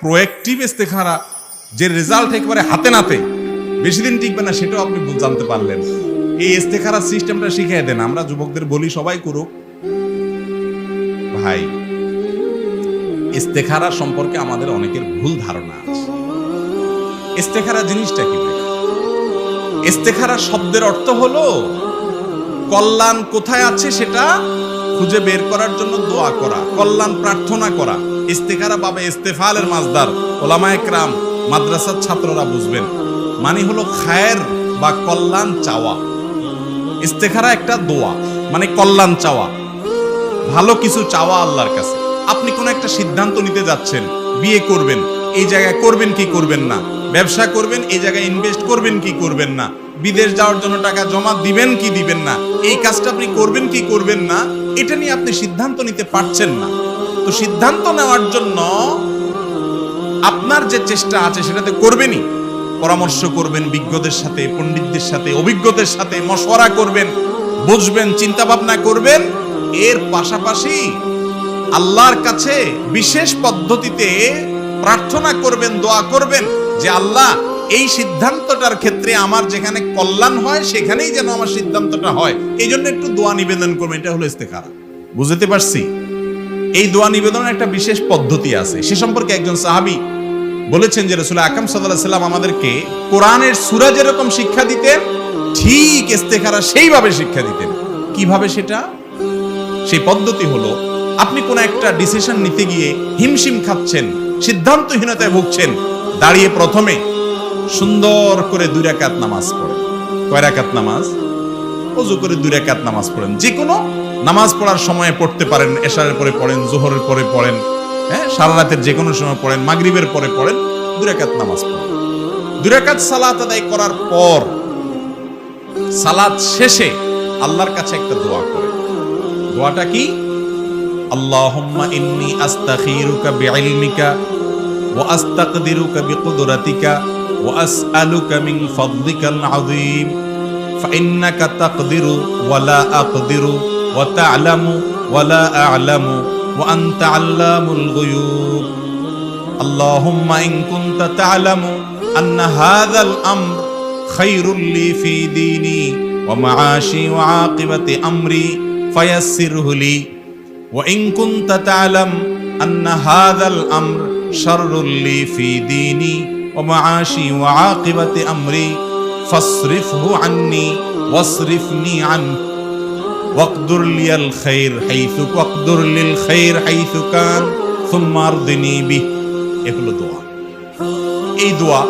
Proactive ইস্তেখারা যে result একেবারে হাতে নাতে বেশি দিন টিকবে না, সেটাও আপনি জানতে পারলেন। এই ইস্তেখারা সিস্টেমটা শিখিয়ে দেন। আমরা যুবকদের বলি সবাই করুক। ভাই, ইস্তেখারা সম্পর্কে আমাদের অনেকের ভুল ধারণা আছে। ইস্তেখারা জিনিসটা কি? ইস্তেখারা শব্দের অর্থ হলো কল্যাণ কোথায় আছে সেটা খুঁজে বের করার জন্য দোয়া করা, কল্যাণ প্রার্থনা করা। ইস্তেখারা বাবে ইস্তেফালের মাসদার, ওলামায়ে কেরাম, মাদ্রাসার ছাত্ররা বুঝবেন। মানে হলো খায়ের বা কল্যাণ চাওয়া। ইস্তেখারা একটা দোয়া, মানে কল্যাণ চাওয়া, ভালো কিছু চাওয়া আল্লাহর কাছে। আপনি কোন একটা সিদ্ধান্ত নিতে যাচ্ছেন, বিয়ে করবেন, এই জায়গায় করবেন কি করবেন না, ব্যবসা করবেন, এই জায়গায় ইনভেস্ট করবেন কি করবেন না, বিদেশ যাওয়ার জন্য টাকা জমা দিবেন কি দিবেন না, এই কাজটা আপনি করবেন কি করবেন না, এটা নিয়ে আপনি সিদ্ধান্ত নিতে পারছেন না। তো সিদ্ধান্ত নেওয়ার জন্য আপনার যে চেষ্টা আছে সেটাতে করবেনই। পরামর্শ করবেন বিজ্ঞদের সাথে, পণ্ডিতদের সাথে, অভিজ্ঞদের সাথে মশওয়ারা করবেন, বুঝবেন, চিন্তা ভাবনা করবেন। এর পাশাপাশি আল্লাহর কাছে বিশেষ পদ্ধতিতে প্রার্থনা করবেন, দোয়া করবেন যে আল্লাহ, এই সিদ্ধান্তটার ক্ষেত্রে আমার যেখানে কল্যাণ হয় সেখানেই যেন আমার সিদ্ধান্তটা হয়, এই জন্য একটু দোয়া নিবেদন করবেন। এটা হলো ইস্তেখারা। বুঝতে পারছি? এই দোয়া নিবেদনের একটা বিশেষ পদ্ধতি আছে। সে সম্পর্কে একজন সাহাবী বলেছেন যে রাসূল আকরাম সাল্লাল্লাহু আলাইহি ওয়াসাল্লাম আমাদেরকে কোরআনের সূরা যেরকম শিক্ষা দিতেন, ঠিক ইস্তেখারা সেইভাবে শিক্ষা দিতেন। কিভাবে সেটা? সেই পদ্ধতি হলো, আপনি কোন একটা ডিসিশন নিতে গিয়ে হিমশিম খাচ্ছেন, সিদ্ধান্তহীনতায় ভুগছেন, দাঁড়িয়ে প্রথমে সুন্দর করে 2 রাকাত নামাজ পড়েন। কয় রাকাত নামাজ? ওযু করে 2 রাকাত নামাজ পড়েন। যে কোনো নামাজ পড়ার সময়ে পড়তে পারেন, এশারের পরে পড়েন, যোহরের পরে পড়েন, হ্যাঁ, সারা রাতের যে কোনো সময় পড়েন, মাগরিবের পরে পড়েন, 2 রাকাত নামাজ পড়েন। 2 রাকাত সালাত আদায় করার পর সালাত শেষে আল্লাহর কাছে একটা দোয়া করেন। দোয়াটা কি? আল্লাহুম্মা ইন্নী আস্তাখিরুকা বিইলমিকা ওয়া আস্তাকদিরুকা বিকুদরাতিকা ওয়া আসআলুকা মিন ফাদলিকাল আযীম ফাইন্নাকা তাকদিরু ওয়া লা আকদিরু ওয়া তা'লামু ওয়া লা আ'লামু ওয়া আনতা আল্লামুল গুয়ুব। আল্লাহুম্মা ইন কুনতা তা'লামু আন্না হাযাল আমর খায়রুল লি ফি দীনি ওয়া মাআশি ওয়া আকিবাতি আমরি ফায়াসসিরহু লি ওয়া ইন কুনতা তা'লাম আন্না হাযাল আমর শাররুল লি ফি দীনি ওয়া মাআশি ওয়া আকিবাতি আমরি ফাসরিফহু আন্নী ওয়াসরিফনি আনহু ওয়াকদুর লিয়াল খায়র হাইসু ওয়াকদুর লিল খায়র হাইসু কান সুম্মা আরদিনি বিহি। এগুলো দোয়া। এই দোয়া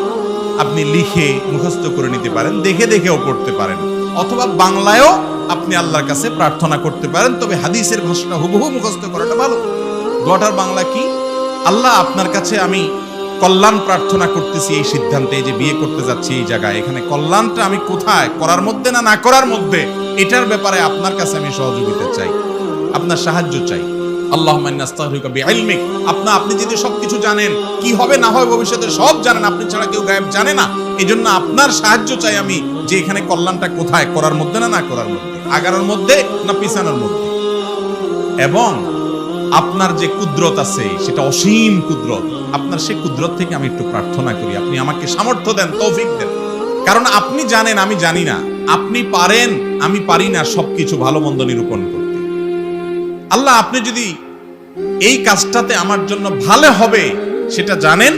আপনি লিখে মুখস্থ করে নিতে পারেন, দেখে দেখেও পড়তে পারেন, অথবা বাংলায়ও আপনি আল্লাহর কাছে প্রার্থনা করতে পারেন। তবে হাদিসের ভাষাটা হুবহু মুখস্থ করাটা ভালো। দোয়াটার বাংলা কি? আল্লাহ, আপনার কাছে আমি কল্যাণ প্রার্থনা করতেছি এই সিদ্ধান্তে, যে বিয়ে করতে যাচ্ছি এই জায়গায়, এখানে কল্যাণটা আমি কোথায়, করার মধ্যে না না করার মধ্যে, এটার ব্যাপারে আপনার কাছে আমি সহযোগিতা চাই, আপনার সাহায্য চাই। আল্লাহুম্মা ইন্নী আস্তাগফিরুকা বিইলমিক। আপনি যদি সবকিছু জানেন, কি হবে না হবে ভবিষ্যতে সব জানেন, আপনি ছাড়া কেউ গায়েব জানে না। এজন্য আপনার সাহায্য চাই আমি, যে এখানে কল্যাণটা কোথায়, করার মধ্যে না না করার মধ্যে, আগানোর মধ্যে না পিছানোর মধ্যে। এবং আপনার যে কুদরত আছে সেটা অসীম কুদরত, আপনার সেই কুদরত থেকে আমি একটু প্রার্থনা করি, আপনি আমাকে সামর্থ্য দেন, তৌফিক দেন। কারণ আপনি জানেন আমি জানি না, আপনি পারেন আমি পারি না সবকিছু ভালো মন্দ নিরূপণ করতে। আল্লাহ, আপনি যদি এই কাজটাতে আমার জন্য ভালো হবে সেটা জানেন,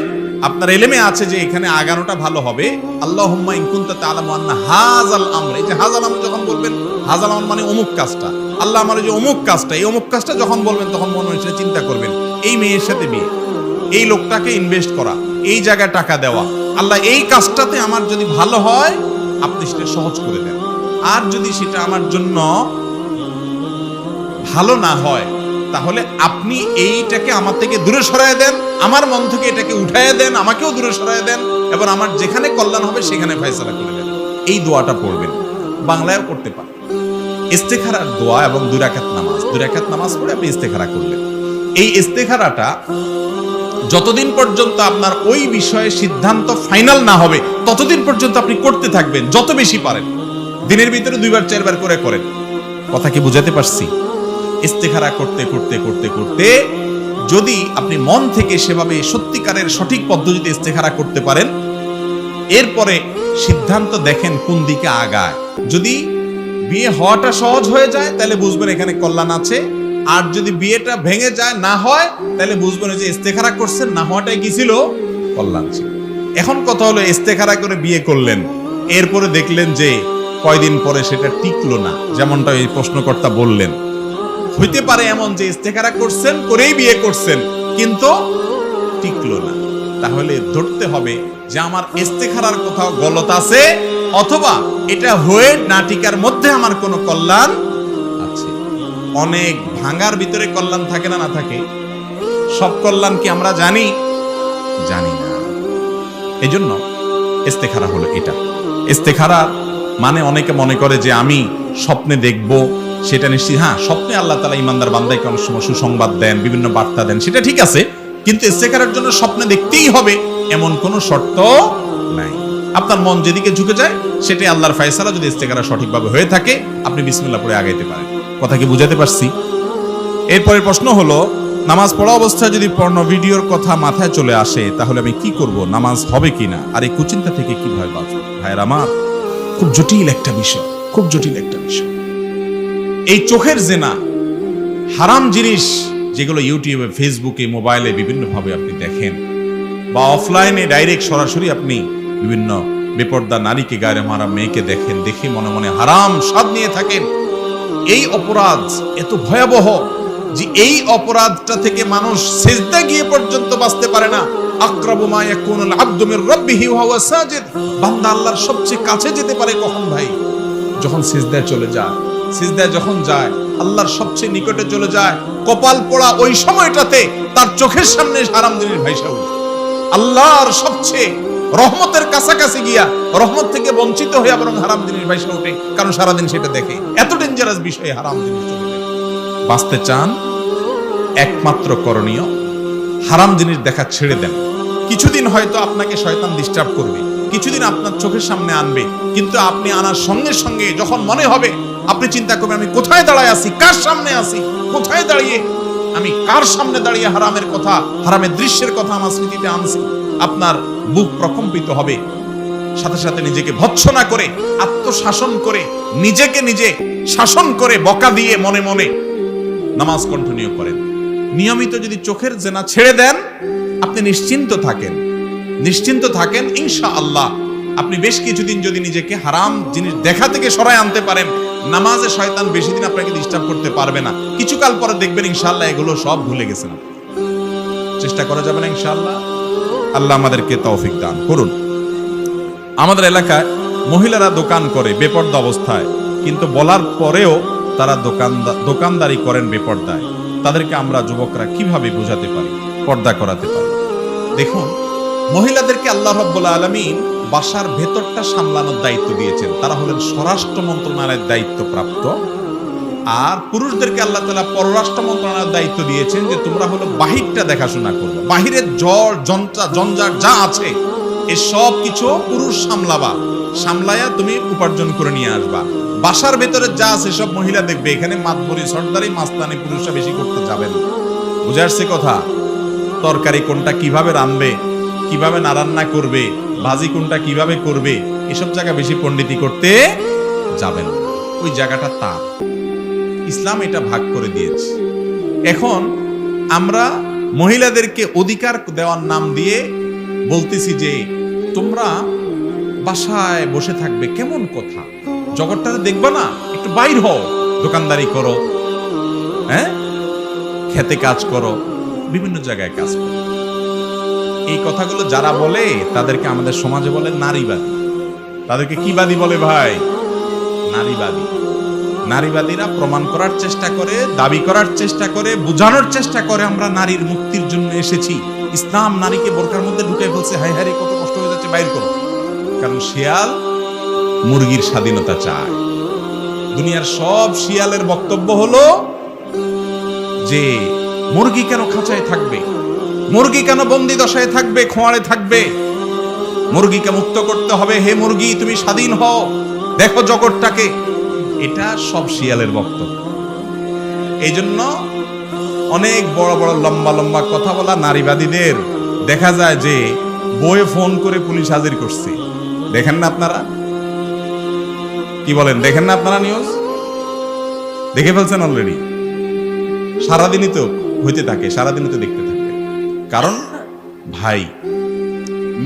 আপনার ইলমে আছে যে এখানে আগানোটা ভালো হবে। আল্লাহুম্মা ইন কুনতা তা'লামু আন্না হাযাল আমর, এই যে হাযাল আমর যখন বলবেন, হাযাল আমর মানে অমুক কাজটা, আল্লাহ আমার যে অমুক কাজটা, এই অমুক কাজটা যখন বলবেন তখন মনে হচ্ছে চিন্তা করবেন, এই মেয়ের সাথে বিয়ে, এই লোকটাকে ইনভেস্ট করা, এই জায়গায় টাকা দেওয়া, আল্লাহ এই কাজটাতে আমার যদি ভালো হয় আপনি সেটা সহজ করে দেন। আর যদি সেটা আমার জন্য ভালো না হয় তাহলে আপনি এইটাকে আমার থেকে দূরে সরায় দেন, আমার মন থেকে এটাকে উঠায় দেন, আমাকেও দূরে সরায় দেন, এবং আমার যেখানে কল্যাণ হবে সেখানে ফয়সালা করে দেন। এই দোয়াটা পড়বেন, বাংলায়ও করতে পারেন। ইস্তেখারার দোয়া এবং 2 রাকাত নামাজ, 2 রাকাত নামাজ পড়ে আপনি ইস্তেখারা করলেন। এই ইস্তেখারাটা যতদিন পর্যন্ত আপনার ওই বিষয়ে সিদ্ধান্ত ফাইনাল না হবে ততদিন পর্যন্ত আপনি করতে থাকবেন, যত বেশি পারেন। দিনের ভিতরে 2 বার 4 বার করে করেন। কথা কি বুঝাতে পারছি? ইস্তেখারা করতে করতে করতে করতে যদি আপনি মন থেকে সেভাবে সত্যিকারের সঠিক পদ্ধতিতে ইস্তেখারা করতে পারেন, এরপরে সিদ্ধান্ত দেখেন কোন দিকে আগায়। যদি বিয়ে হওয়াটা সহজ হয়ে যায় তাহলে বুঝবেন এখানে কল্যাণ আছে, আর যদি বিয়েটা ভেঙে যায় না হয় তাহলে বুঝবেন যে ইস্তেখারা করছেন, না হওয়াটাই কি ছিল, কল্যাণ ছিল। এখন কথা হলো ইস্তেখারা করে বিয়ে করলেন, এরপরে দেখলেন যে কয়দিন পরে সেটা টিকলো না, যেমনটা এই প্রশ্নকর্তা বললেন। হইতে পারে এমন যে ইস্তেখারা করছেন, করেই বিয়ে করছেন, কিন্তু টিকলো না। তাহলে ধরতে হবে যে আমার ইস্তেখারার কোথাও গলত আছে, অথবা এটা হয়ে না টিকার মধ্যে আমার কোনো কল্যাণ আছে। অনেক ভাঙার ভিতরে কল্যাণ থাকে না, না থাকে? সব কল্যাণ কি আমরা জানি? জানি না। এই জন্য ইস্তেখারা হলো এটা। ইস্তেখারা মানে অনেকে মনে করে যে আমি স্বপ্নে দেখব, সেটা নিশ্চিত। হ্যাঁ, স্বপ্নে আল্লাহ তাআলা ইমানদার বান্দাকে অনেক সময় সুসংবাদ দেন, বিভিন্ন বার্তা দেন, সেটা ঠিক আছে, কিন্তু ইস্তেখারার জন্য স্বপ্নে দেখতেই হবে এমন কোনো শর্ত নাই। আপনার মন যেদিকে ঝুঁকে যায় সেটাই আল্লাহর ফয়সালা। যদি ইস্তেখারা সঠিকভাবে হয়ে থাকে আপনি বিসমিল্লাহ পড়ে আগাইতে পারেন। কথা কি বুঝাতে পারছি? এরপরের প্রশ্ন হলো, নামাজ পড়া অবস্থায় যদি পর্ণ ভিডিওর কথা মাথায় চলে আসে তাহলে আমি কি করব? নামাজ হবে কিনা? আর এই কুচিন্তা থেকে কিভাবে বাঁচব? ভাইয়ের আমার, খুব জটিল একটা বিষয়, খুব জটিল একটা বিষয়। এই চোখের জেনা, হারাম জিনিস যেগুলো ইউটিউবে, ফেসবুকে, মোবাইলে বিভিন্নভাবে আপনি দেখেন, বা অফলাইনে ডাইরেক্ট সরাসরি আপনি বিভিন্ন বেপর্দা নারীকে, গায়ে মারা মেয়েকে দেখেন, দেখে মনে মনে হারাম স্বাদ নিয়ে থাকেন। এই অপরাধ এত ভয়াবহ যে এই অপরাধটা থেকে মানুষ সিজদা গিয়ে পর্যন্ত বাঁচতে পারে না। আকরাবু মা ইয়াকুনুল আবদু মির রাব্বিহি ওয়া হুয়া সাজিদ। বান্দা আল্লাহর সবচেয়ে কাছে যেতে পারে কখন ভাই? যখন সিজদায় চলে যায়। সিজদায় যখন যায় আল্লাহর সবচেয়ে নিকটে চলে যায়, কপাল পোড়া ওই সময়টাতে তার চোখের সামনে হারাম জিনিস ভাইসা ওঠে। আল্লাহর সবচেয়ে রহমতের কাছাকাছি গিয়া রহমত থেকে বঞ্চিত হয়ে বরং হারাম জিনিস ভাইসা ওঠে, কারণ সারাদিন সেটা দেখে। এত ডেঞ্জারাস বিষয় হারাম জিনিস। বাঁচতে চান, একমাত্র করণীয় হারাম জিনিস দেখা ছেড়ে দেন। কিছুদিন হয়তো আপনাকে শয়তান ডিস্টার্ব করবে, কিছুদিন আপনার চোখের সামনে আনবে, কিন্তু আপনি আনার সঙ্গে সঙ্গে যখন মনে হবে, আপনি চিন্তা করবেন আমি কোথায় দাঁড়ায় আছি, কার সামনে আছি, কোথায় দাঁড়িয়ে আমি কার সামনে দাঁড়িয়ে হারামের কথা, হারামের দৃশ্যের কথা আমার স্মৃতিতে আনছি। আপনার বুক প্রকম্পিত হবে। সাথে সাথে নিজেকে ভৎসনা করে, আত্মশাসন করে, নিজেকে নিজে শাসন করে, বকা দিয়ে মনে মনে নামাজ কন্টিনিউ করেন। নিয়মিত যদি চোখের জেনা ছেড়ে দেন, আপনি নিশ্চিন্ত থাকেন, নিশ্চিন্ত থাকেন ইনশাআল্লাহ। আপনি বেশ কিছুদিন যদি নিজেকে হারাম জিনিস দেখা থেকে সরায় আনতে পারেন, নামাজে শয়তান বেশি দিন আপনাকে ডিস্টার্ব করতে পারবে না। কিছুকাল পরে দেখবেন ইনশাআল্লাহ এগুলো সব ভুলে গেছেন। চেষ্টা করা যাবে না ইনশাআল্লাহ? আল্লাহ আমাদেরকে তৌফিক দান করুন। আমাদের এলাকায় মহিলারা দোকান করে বেপর্দা অবস্থায়, কিন্তু বলার পরেও তারা দোকানদারি করেন বেপর্দায়। তাদেরকে আমরা যুবকরা কিভাবে বোঝাতে পারি, পর্দা করাতে পারি? দেখুন, মহিলাদেরকে আল্লাহ রাব্বুল আলামিন বাসার ভেতরটা সামলানোর দায়িত্ব দিয়েছেন, তারা হলেন স্বরাষ্ট্র মন্ত্রণালয়ের দায়িত্বপ্রাপ্ত। আর পুরুষদেরকে আল্লাহ তাআলা পররাষ্ট্র মন্ত্রণালয়ের দায়িত্ব দিয়েছেন যে তোমরা হলো বাহিরটা দেখাশোনা করবে, বাহিরের জঞ্জাট যা আছে এই সব কিছু পুরুষ সামলাবা, সামলায়া তুমি উপার্জন করে নিয়ে আসবা। বাসার ভেতরে যা আছে সব মহিলা দেখবে। এখানে মাতবরি, সর্দারি, মাস্তানি পুরুষরা বেশি করতে যাবেন। বুঝে আসছে কথা? তরকারি কোনটা কিভাবে রান্নবে, কিভাবে না রান্না করবে, ভাজি কোনটা কিভাবে করবে, এসব জায়গা বেশি পণ্ডিতি করতে যাবেন। ওই জায়গাটা তার, ইসলাম এটা ভাগ করে দিয়েছে। এখন আমরা মহিলাদেরকে অধিকার দেওয়ার নাম দিয়ে বলতেছি যে তোমরা বাসায় বসে থাকবে, কেমন কথা? জগৎটাতে দেখবা না, একটু বাইর হও, দোকানদারি করো, হ্যাঁ, খেতে কাজ করো, বিভিন্ন জায়গায় কাজ করো। এই কথাগুলো যারা বলে তাদেরকে আমাদের সমাজে বলে নারীবাদী। তাদেরকে কি বাদী বলে ভাই? নারীবাদী। নারীবাদীরা প্রমাণ করার চেষ্টা করে, দাবি করার চেষ্টা করে, বোঝানোর চেষ্টা করে আমরা নারীর মুক্তির জন্য এসেছি। ইসলাম নারীকে বোরকার মধ্যে ঢুকে ফেলছে, হায় হায় কত কষ্ট হয়ে যাচ্ছে, বাইর করো। কারণ শিয়াল মুরগির স্বাধীনতা চায়। দুনিয়ার সব শিয়ালের বক্তব্য হলো যে মুরগি কেন খাঁচায় থাকবে, মুরগি কেন বন্দি দশায় থাকবে, খোঁয়াড়ে থাকবে, মুরগিকে মুক্ত করতে হবে, হে মুরগি তুমি স্বাধীন হও, দেখো জগৎটাকে। এটা সব শিয়ালের বক্তব্য। এই জন্য অনেক বড় বড় লম্বা লম্বা কথা বলা নারীবাদীদের দেখা যায় যে বইয়ে ফোন করে পুলিশ হাজির করছে। দেখেন না আপনারা? কি বলেন, দেখেন না আপনারা? নিউজ দেখে ফেলছেন অলরেডি? সারাদিনই তো হইতে থাকে, সারাদিনই তো দেখতে থাকে। কারণ ভাই,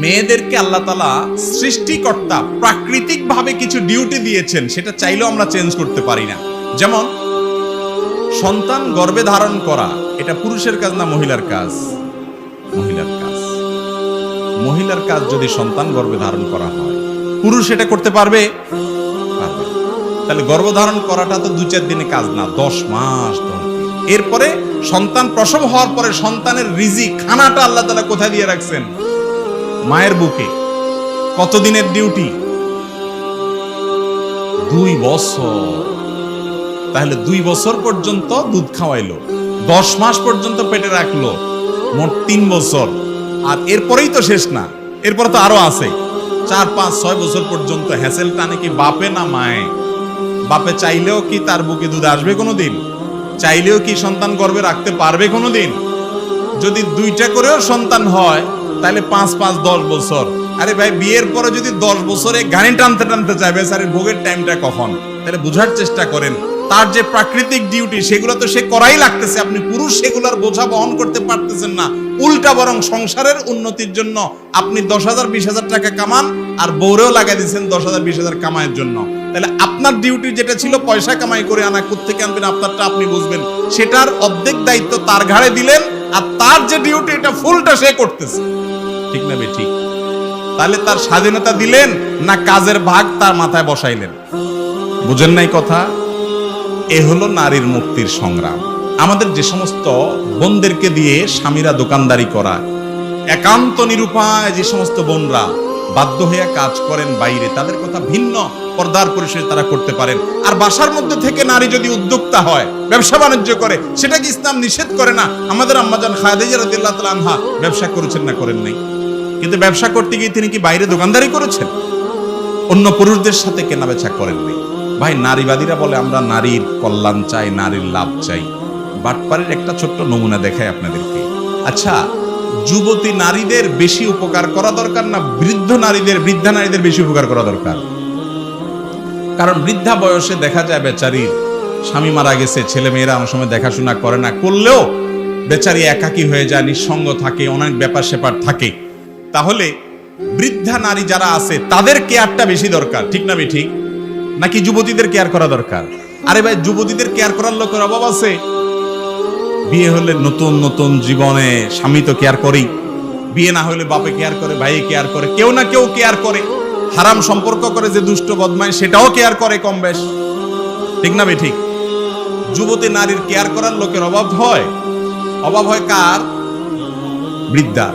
মেয়েদেরকে আল্লাহ তাআলা সৃষ্টিকর্তা প্রাকৃতিক ভাবে কিছু ডিউটি দিয়েছেন, সেটা চাইলেও আমরা চেঞ্জ করতে পারি না। যেমন সন্তান গর্ভে ধারণ করা, এটা পুরুষের কাজ না মহিলার কাজ? মহিলার কাজ। মহিলার কাজ যদি সন্তান গর্ভে ধারণ করা হয়, পুরুষ এটা করতে পারবে? পারবে। তাহলে গর্ভধারণ করাটা তো 2-4 দিনের কাজ না, 10 মাস 10 দিন। এরপরে সন্তান প্রসব হওয়ার পরে সন্তানের রিজিক, খানাটা আল্লাহ তাআলা কোথায় দিয়ে রাখছেন? মায়ের বুকে। কতদিনের ডিউটি? 2 বছর। তাহলে 2 বছর পর্যন্ত দুধ খাওয়াইলো, 10 মাস পর্যন্ত পেটে রাখলো, মোট 3 বছর। আর এরপরেই তো শেষ না, এরপরে তো আরো আছে। 4, 5, 6 বছর পর্যন্ত হ্যাসেল টানে কি বাপে না মায়ে? বাপে চাইলেও কি তার বুকে দুধ আসবে কোনোদিন? চাইলেও কি সন্তান গর্ভে রাখতে পারবে কোনোদিন? যদি 2টা করেও সন্তান হয় তাহলে 5, 5, 10 বছর। আরে ভাই, বিয়ের পরে যদি 10 বছরে গাড়ি টানতে টানতে চাইবে, স্যার ভোগের টাইমটা কখন? তাহলে বুঝার চেষ্টা করেন, তার যে প্রাকৃতিক ডিউটি সেগুলো তো সে করাই লাগতেছে। আপনি পুরুষ সেগুলোর বোঝা বহন করতে পারতেছেন না, উল্টা বরং সংসারের উন্নতির জন্য আপনি 10,000 20,000 টাকা কামান, আর বউরেও লাগাই দিচ্ছেন 10,000 20,000 কামাইয়ের জন্য। তাহলে আপনার ডিউটি যেটা ছিল পয়সা কামাই করে আনা, কোত্থেকে আনবেন আপনারটা আপনি বুঝবেন, সেটার অর্ধেক দায়িত্ব তার ঘাড়ে দিলেন, আর তার যে ডিউটি এটা ফুলটা সে করতেছে। ঠিক না ঠিক? তাহলে তার স্বাধীনতা দিলেন না কাজের ভাগ তার মাথায় বসাইলেন? বুঝেন নাই কথা? এ হলো নারীর মুক্তির সংগ্রাম। আমাদের যে সমস্ত বোনদেরকে দিয়ে স্বামীরা দোকানদারি করা, একান্ত নিরুপায় যে সমস্ত বোনরা বাধ্য হয়ে কাজ করেন বাইরে, তাদের কথা ভিন্ন, পর্দার পরিসরে তারা করতে পারেন। আর বাসার মধ্যে থেকে নারী যদি উদ্যোক্তা হয়, ব্যবসা বাণিজ্য করে, সেটা কি ইসলাম নিষেধ করে না? আমাদের আম্মাজান খাদিজা রাদিয়াল্লাহু তাআলা আনহা ব্যবসা করেছেন না করেন নাই? কিন্তু ব্যবসা করতে গিয়ে তিনি কি বাইরে দোকানদারি করেছেন? অন্য পুরুষদের সাথে কেনাবেচা করেন নাই। ভাই, নারীবাদীরা বলে আমরা নারীর কল্যাণ চাই, নারীর লাভ চাই। বাটপারের একটা ছোট্ট নমুনা দেখাই আপনাদেরকে। আচ্ছা, যুবতী নারীদের বেশি উপকার করা দরকার না বৃদ্ধা নারীদের বেশি উপকার করা দরকার? কারণ বৃদ্ধা বয়সে দেখা যায় বেচারির স্বামী মারা গেছে, ছেলে মেয়েরা অনেক সময় দেখাশোনা করে না, করলেও বেচারি একাকী হয়ে যায়, নিঃসঙ্গ থাকে, অনেক ব্যাপার স্যাপার থাকে। তাহলে বৃদ্ধা নারী যারা আছে তাদের কেয়ারটা বেশি দরকার, ঠিক না ঠিক? নাকি যুবতীদের কেয়ার করা দরকার? আরে ভাই, যুবতীদের কেয়ার করার লোকের অভাব আছে? বিয়ে হলে নতুন নতুন জীবনে স্বামী তো কেয়ার করেই, বিয়ে না হলে বাপে কেয়ার করে, ভাই কেয়ার করে, কেউ না কেউ কেয়ার করে। হারাম সম্পর্ক করে যে দুষ্ট বদমাই, সেটাও কেয়ার করে কম বেশ, ঠিক না ঠিক? যুবতী নারীর কেয়ার করার লোকের অভাব হয়। অভাব হয় কার? বৃদ্ধা।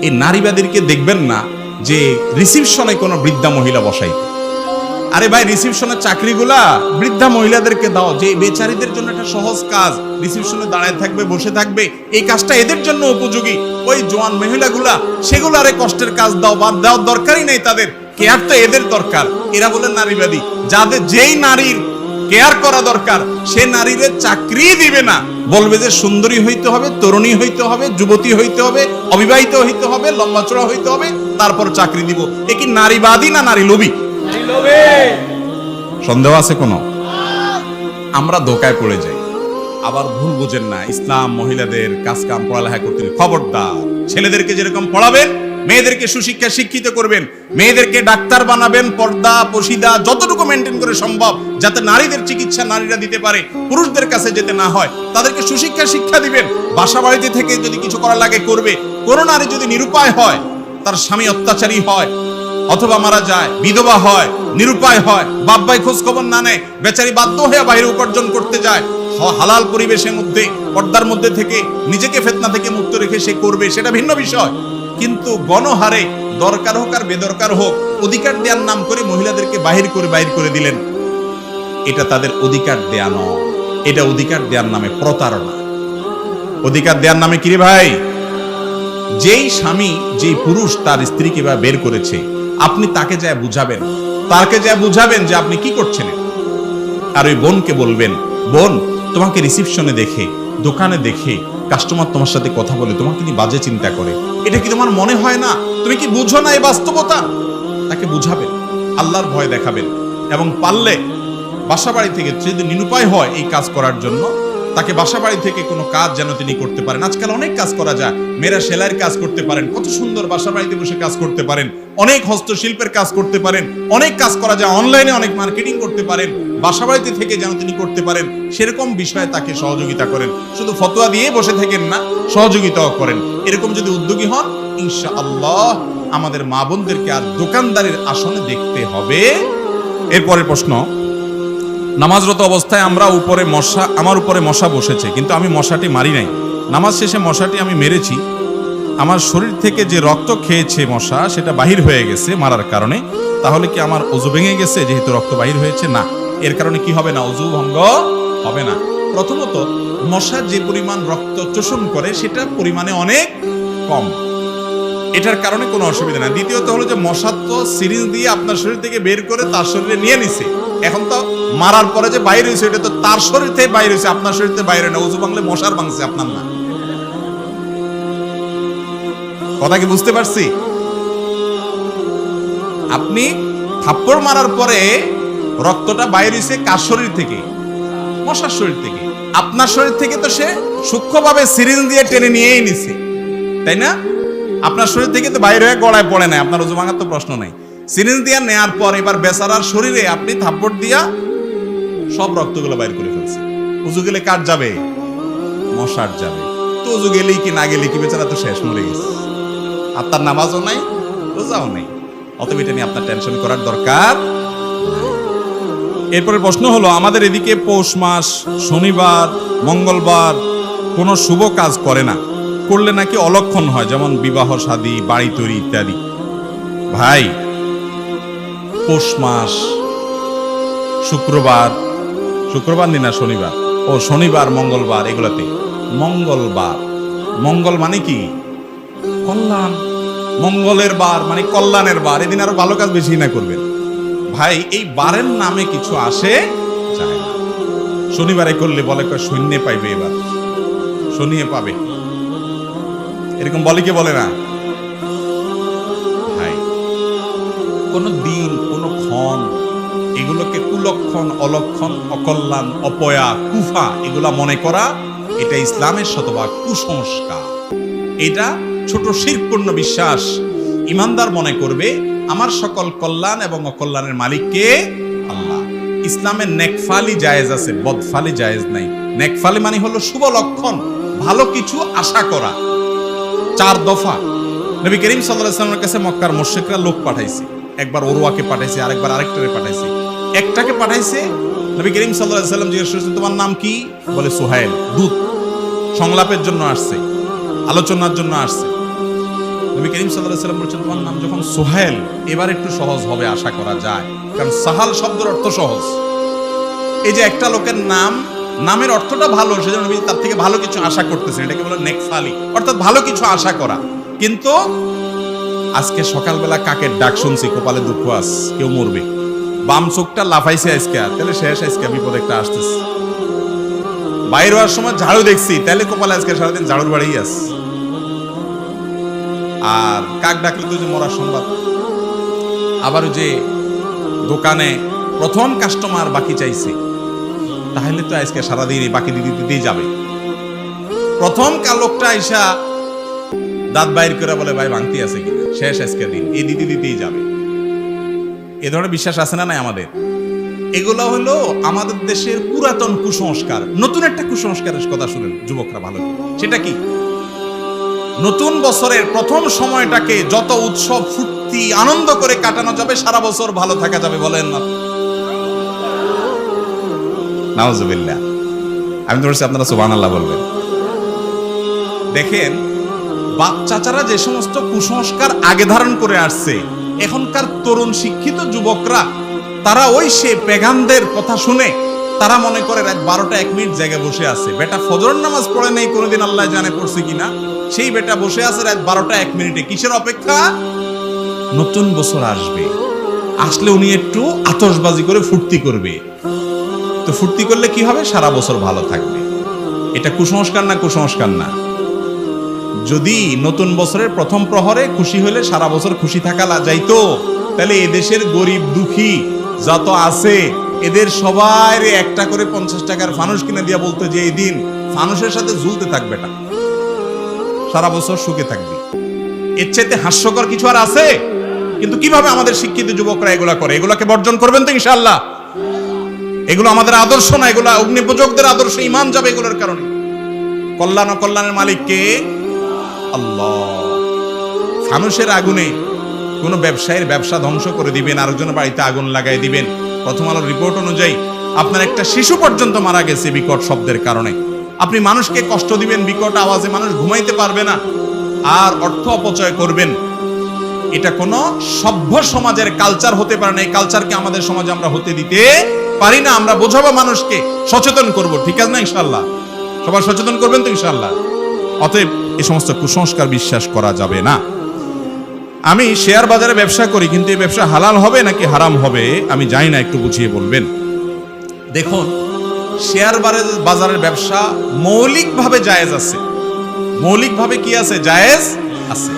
এই নারীবাদীকে দেখবেন না যে রিসিপশনে কোনো বৃদ্ধা মহিলা বসাই। আরে ভাই, রিসিপশনের চাকরিগুলা বৃদ্ধা মহিলাদেরকে দাও, যে বেচারীদের জন্য একটা সহজ কাজ, রিসিপশনে দাঁড়ায় থাকবে, বসে থাকবে, এই কাজটা এদের জন্য উপযোগী। ওই জোয়ান মহিলাগুলা সেগুলো আরে কষ্টের কাজ দাও, বাদ দেওয়ার দরকারই নেই তাদের, কেয়ার তো এদের দরকার। এরা বলে নারীবাদী, যাদের যেই নারীর কেয়ার করা দরকার সে নারীরে চাকরি দিবে না, বলবে যে সুন্দরী হইতে হবে, তরুণী হইতে হবে, যুবতী হইতে হবে, অবিবাহিত হইতে হবে, লম্বা চড়া হইতে হবে, তারপর চাকরি দিব। এ কি নারীবাদী না নারী লোভী? সন্দেহ আছে কোনো? আমরা ধোকায় পড়ে যাই। আবার ভুল বুঝেন না, ইসলাম মহিলাদের কাজ কাম পড়ালেখা করতে, খবরদার। ছেলেদেরকে যেরকম পড়াবেন, মেয়েদেরকে সুশিক্ষা শিক্ষিত করবেন, মেয়েদেরকে ডাক্তার বানাবেন, পর্দা পশিদা যতটুকু মেনটেন করে সম্ভব, যাতে নারীদের চিকিৎসা নারীরা দিতে পারে, পুরুষদের কাছে যেতে না হয়, তাদেরকে সুশিক্ষা শিক্ষা দিবেন। বাসা বাড়িতে থেকে যদি কিছু করা লাগে করবে। কোন নারী যদি নিরুপায় হয়, তার স্বামী অত্যাচারী হয়, অথবা মারা যায়, বিধবা হয়, নিরুপায় হয়, বাপ ভাই খোঁজ খবর না নেয়, বেচারি বাধ্য হয়ে বাইরে উপার্জন করতে যায়, হালাল পরিবেশের মধ্যে, পর্দার মধ্যে থেকে নিজেকে ফিতনা থেকে মুক্ত রেখে সে করবে, সেটা ভিন্ন বিষয়। কিন্তু গণহারে, দরকার হোক আর বেদরকার হোক, অধিকার দেওয়ার নাম করে মহিলাদেরকে বাহির করে দিলেন। এটা তাদের অধিকার দেয়া নয়, এটা অধিকার দেওয়ার নামে প্রতারণা। অধিকার দেওয়ার নামে কি রে ভাই? যেই স্বামী, যেই পুরুষ তার স্ত্রীকে বের করেছে, আপনি তাকে যা বুঝাবেন, যে আপনি কি করছেন। আর ওই বোনকে বলবেন, বোন, তোমাকে রিসিপশনে দেখে, দোকানে দেখে, কাস্টমার তোমার সাথে কথা বলে, তোমাকে নিয়ে বাজে চিন্তা করে, এটা কি তোমার মনে হয় না? তুমি কি বুঝো না এই বাস্তবতা? তাকে বুঝাবেন, আল্লাহর ভয় দেখাবেন, এবং পারলে বাসা বাড়ি থেকে যদি নিরুপায় হয় এই কাজ করার জন্য, তাকে বাসা বাড়ি থেকে কোনো কাজ যেন তিনি করতে পারেন। আজকাল অনেক কাজ করা যায়, মেয়েরা সেলাইয়ের কাজ করতে পারেন, কত সুন্দর বাসা বাড়িতে বসে কাজ করতে পারেন, অনেক হস্তশিল্পের কাজ করতে পারেন, অনেক কাজ করা যায়, অনলাইনে অনেক মার্কেটিং করতে পারেন, বাসা বাড়িতে থেকে যেন তিনি করতে পারেন, সেরকম বিষয়ে তাকে সহযোগিতা করেন। শুধু ফতোয়া দিয়ে বসে থাকেন না, সহযোগিতাও করেন। এরকম যদি উদ্যোগী হন, ইনশাআল্লাহ আমাদের মা বোনদেরকে আর দোকানদারের আসনে দেখতে হবে। এরপরের প্রশ্ন, নামাজরত অবস্থায় আমার উপরে মশা বসেছে, কিন্তু আমি মশাটি মারি নাই। নামাজ শেষে মশাটি আমি মেরেছি, আমার শরীর থেকে যে রক্ত খেয়েছে মশা সেটা বাহির হয়ে গেছে মারার কারণে, তাহলে কি আমার ওযু ভেঙে গেছে যেহেতু রক্ত বাহির হয়েছে? না, এর কারণে কি হবে না, ওযু ভঙ্গ হবে না। প্রথমত, মশা যে পরিমাণ রক্ত শোষণ করে সেটা পরিমাণে অনেক কম, এটার কারণে কোনো অসুবিধা না। দ্বিতীয়ত হলো যে মশা তো সিরিঞ্জ দিয়ে আপনার শরীর থেকে বের করে তার শরীরে নিয়ে নিছে, এখন তো মারার পরে যে বাইরে হয়েছে এটা তো তার শরীর থেকে বাইরে হয়েছে, আপনার শরীর থেকে বাইরে না। ওযু ভাঙলে মশার ভাঙছে, আপনার না। কথা কি বুঝতে পারছি? আপনি থাপ্পড় মারার পরে রক্তটা বাইরে হয়েছে কার শরীর থেকে? মশার শরীর থেকে। আপনার শরীর থেকে তো সে সূক্ষ্মভাবে সিরিঞ্জ দিয়ে টেনে নিয়েই নিছে, তাই না? আপনার শরীর থেকে তো বাইরে হয়ে গড়ায় পড়ে নাই, আপনার ওযু ভাঙার তো প্রশ্ন নাই। সিরিঞ্জ দিয়ে নেয়ার পর এবার বেচারার শরীরে আপনি থাপ্পড় দিয়া সব রক্তগুলো বাইর করে ফেলছে। ওযু গেলে কার যাবে? মশার যাবে। তো ওযু গেলেই কি না গেলে কি, বেচারা তো শেষ, মরে গেছে, আর তার নামাজও নাই, রোজাও নেই। অতএব এটা নিয়ে আপনার টেনশন করার দরকার। এরপরে প্রশ্ন হলো, আমাদের এদিকে পৌষ মাস, শনিবার, মঙ্গলবার কোনো শুভ কাজ করে না, করলে নাকি অলক্ষণ হয়, যেমন বিবাহ শাদী, বাড়ি তৈরি ইত্যাদি। ভাই, পৌষ মাস, শুক্রবার দিন না শনিবার, শনিবার মঙ্গলবার, এগুলাতে মঙ্গল মানে কি? কল্যাণ। মঙ্গলের বার মানে কল্যাণের বার, এদিন আরো ভালো কাজ বেশি না করবেন। ভাই, এই বারের নামে কিছু আসে যায় না। শনিবারে করলে বলে সৈন্য পাইবে, এবার শনিয়ে পাবে, এরকম বলে কি বলে না? ভাই, কোন দিন, কোন ক্ষণ, এগুলোকে কুলক্ষণ, অলক্ষণ, অকল্যাণ, অপয়া, কুফা এগুলা মনে করা, এটা ইসলামের শতভাগ কুসংস্কার। এটা ছোট শিরকপূর্ণ বিশ্বাস। ইমানদার মনে করবে আমার সকল কল্যাণ এবং অকল্যাণের মালিক কে? আল্লাহ। ইসলামে নেকফালি জায়েজ আছে, বদফালি জায়েজ নাই। নেকফালি মানে হলো শুভ লক্ষণ, ভালো কিছু আশা করা। 4 দফা নবী করিম সাল্লাল্লাহু আলাইহি ওয়াসাল্লামের কাছে মক্কার মুশরিকরা লোক পাঠাইছে। একবার ওরওয়াকে পাঠাইছে, আরেকবার আরেকটারে পাঠাইছে। একটাকে পাঠাইছে, নবী করিম সাল্লাল্লাহু আলাইহি ওয়াসাল্লাম জিজ্ঞেস করেছেন, তোমার নাম কি? বলে সুহাইল। দূত সংলাপের জন্য আসছে, আলোচনার জন্য আসছে। নবী করিম সাল্লাল্লাহু আলাইহি ওয়াসাল্লাম বলেছেন, তোমার নাম যখন সুহাইল, এবার একটু সহজ হবে আশা করা যায়, কারণ সাহাল শব্দের অর্থ সহজ। এই যে একটা লোকের নামের অর্থটা ভালো, সেজন্য নবী তার থেকে ভালো কিছু আশা করতেছেন, এটাকে বলে নেকফালি, অর্থাৎ ভালো কিছু আশা করা। কিন্তু আজকে সকালবেলা কাকের ডাক শুনছি, কপালে দুঃখ আস, কেউ মরবে, বাম চোখটা লাফাইছে আজকে, তাহলে শেষ, আজকে বিপদ একটা আসতেছে। বাইরে হওয়ার সময় ঝাড়ু দেখছি, তাহলে কপালে আজকে সারাদিন ঝাড়ুর বাড়িই আস। আর কাক ডাকলে তো যে মরার সংবাদ। আবার যে দোকানে প্রথম কাস্টমার বাকি চাইছে, তাহলে তো আজকে সারাদিন এই বাকি দিতেই যাবে। প্রথম লোকটা আইসা দাঁত বাইর করে বলে, ভাই ভাঙতি আছে কিনা, শেষ আজকে দিন, এই দিতেই যাবে। এ ধরনের বিশ্বাস আছে না নাই আমাদের? এগুলো হলো আমাদের দেশের পুরাতন কুসংস্কার। নতুন একটা কুসংস্কারের কথা শুনেন যুবকরা ভালো, সেটা কি? নতুন বছরের প্রথম সময়টাকে যত উৎসব, ফুর্তি, আনন্দ করে কাটানো যাবে, সারা বছর ভালো থাকা যাবে। বলেন না? নাউজুবিল্লাহ। আমি তো বলছি আপনারা সুবহানাল্লাহ বলবেন। দেখেন, বাচ্চারা যে সমস্ত কুসংস্কার আগে ধারণ করে আসছে, এখনকার তরুণ শিক্ষিত যুবকরা তারা ওই সে পেগানদের কথা শুনে তারা মনে করে রাত 12টা 1 মিনিট জায়গায় বসে আছে। বেটা ফজর নামাজ পড়ে নেই, কোনোদিন আল্লাহ জানে পড়ছে কিনা, সেই বেটা বসে আছে রাত 12টা 1 মিনিটে। কিসের অপেক্ষা? নতুন বছর আসবে, আসলে উনি একটু আতশবাজি করে ফুর্তি করবে। তো ফুর্তি করলে কি হবে? সারা বছর ভালো থাকবে। এটা কুসংস্কার না? কুসংস্কার না? যদি নতুন বছরের প্রথম প্রহরে খুশি হলে সারা বছর খুশি থাকা যাইতো, তাহলে এদেশের গরিব দুঃখী যত আছে এদের সবাই একটা করে 50 টাকার ফানুস কিনে দিয়া বলতো যে এই দিন ফানুসের সাথে ঝুলতে থাকবে, এটা সারা বছর সুখে থাকবে। এর চাইতে হাস্যকর কিছু আর আছে? কিন্তু কিভাবে আমাদের শিক্ষিত যুবকরা এগুলা করে? এগুলাকে বর্জন করবেন তো ইনশাআল্লাহ? এগুলো আমাদের আদর্শ না, এগুলা অগ্নিপূজকদের আদর্শ, ঈমান যাবে এগুলোর কারণে। কল্যাণ ও কল্যাণের মালিক কে? আল্লাহ। ফানুসের আগুনে কোন ব্যবসায়ীর ব্যবসা ধ্বংস করে দিবেন, আরেকজনের বাড়িতে আগুন লাগাই দিবেন। প্রথম আলোর রিপোর্ট অনুযায়ী আপনার একটা শিশু পর্যন্ত মারা গেছে বিকট শব্দের কারণে। আপনি মানুষকে কষ্ট দিবেন, বিকট আওয়াজে মানুষ ঘুমাইতে পারবে না, আর অর্থ অপচয় করবেন। এটা কোন সভ্য সমাজের কালচার হতে পারে না। এই কালচারকে আমাদের সমাজে আমরা হতে দিতে পারি না। আমরা বোঝাবো, মানুষকে সচেতন করব, ঠিক আছে না ইনশাআল্লাহ? সবাই সচেতন করবেন তো ইনশাআল্লাহ? অতএব এই সমস্ত কুসংস্কার বিশ্বাস করা যাবে না। আমি শেয়ার বাজারে ব্যবসা করি, কিন্তু এই ব্যবসা হালাল হবে নাকি হারাম হবে আমি জানি না, একটু বুঝিয়ে বলবেন। দেখুন, শেয়ার বাজারের ব্যবসা মৌলিকভাবে জায়েজ আছে। মৌলিকভাবে কি আছে? জায়েজ আছে।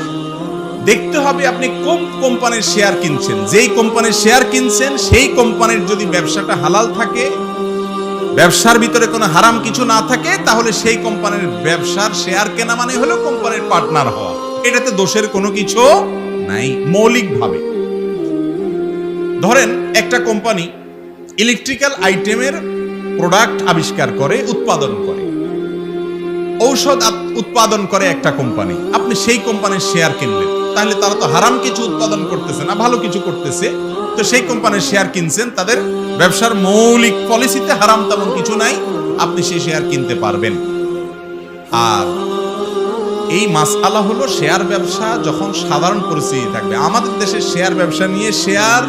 দেখতে হবে আপনি কোন কোম্পানির শেয়ার কিনছেন। যেই কোম্পানির শেয়ার কিনছেন সেই কোম্পানির যদি ব্যবসাটা হালাল থাকে, ব্যবসার ভিতরে কোনো হারাম কিছু না থাকে, তাহলে সেই কোম্পানির ব্যবসার শেয়ার কেনা মানে হলো কোম্পানির পার্টনার হওয়া। এটাতে দোষের কোনো কিছু নাই মৌলিকভাবে। ধরেন একটা কোম্পানি ইলেকট্রিক্যাল আইটেমের প্রোডাক্ট আবিষ্কার করে, উৎপাদন করে, ঔষধ উৎপাদন করে একটা কোম্পানি, আপনি সেই কোম্পানির শেয়ার কিনলেন, তাহলে তারা তো হারাম কিছু উৎপাদন করতেছে না, ভালো কিছু করতেছে। তো সেই কোম্পানির শেয়ার কিনছেন, তাদের ব্যবসার মৌলিক পলিসিতে হারাম তেমন কিছু নাই, আপনি সেই শেয়ার কিনতে পারবেন। আর এই মাসআলা হলো শেয়ার ব্যবসা যখন সাধারণ পরিস্থিতি থাকবে। আমাদের দেশে শেয়ার ব্যবসা নিয়ে, শেয়ার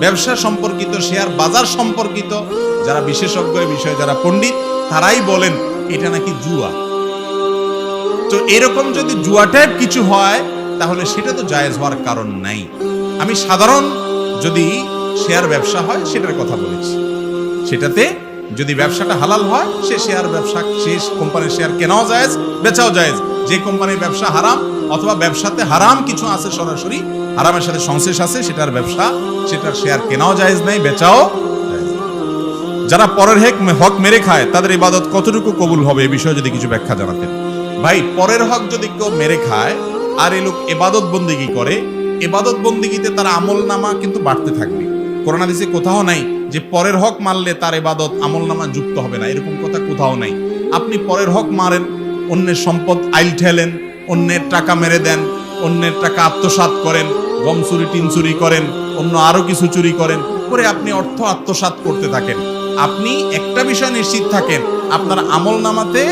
ব্যবসা সম্পর্কিত, শেয়ার বাজার সম্পর্কিত যারা বিশেষজ্ঞ এই বিষয়ে, যারা পণ্ডিত, তারাই বলেন এটা নাকি জুয়া। তো এরকম যদি জুয়া টাইপ কিছু হয় তাহলে সেটা তো জায়েজ হওয়ার কারণ নাই। আমি সাধারণ যদি শেয়ার ব্যবসা হয় সেটার কথা বলেছি। সেটাতে যদি ব্যবসাটা হালাল হয়, সে শেয়ার ব্যবসা, শেষ কোম্পানির শেয়ার কেনাও জায়েজ, বেচাও জায়েজ। যে কোম্পানির ব্যবসা হারাম অথবা ব্যবসাতে হারাম কিছু আছে, সরাসরি হারামের সাথে সংশ্লেষ আছে, সেটার ব্যবসা, সেটার শেয়ার কেনাও জায়েজ নাই, বেচাও জায়েজ। যারা পরের হক মেরে খায় তাদের ইবাদত কতটুকু কবুল হবে, এই বিষয়ে যদি কিছু ব্যাখ্যা জানাতেন। ভাই, পরের হক যদি কেউ মেরে খায় আর এই লোক ইবাদত বন্দেগী করে, ইবাদত বন্দেগীতে তার আমল নামা কিন্তু বাড়তে থাকবে। কোরআন হাদিসে কোথাও নাই যে পরের হক মারলে তার ইবাদত আমল নামা যুক্ত হবে না, এরকম কথা কোথাও নাই। আপনি পরের হক মারেন, অন্যের সম্পদ আইল ঠেলেন, অন্যের টাকা মেরে দেন, অন্যের টাকা আত্মসাৎ করেন, গম চুরি, টিন চুরি করেন, অন্য আরো কিছু চুরি করেন, করে আপনি অর্থ আত্মসাৎ করতে থাকেন। আপনি একটা বিষয় নিশ্চিত থাকেন, আপনার আমল নামাতে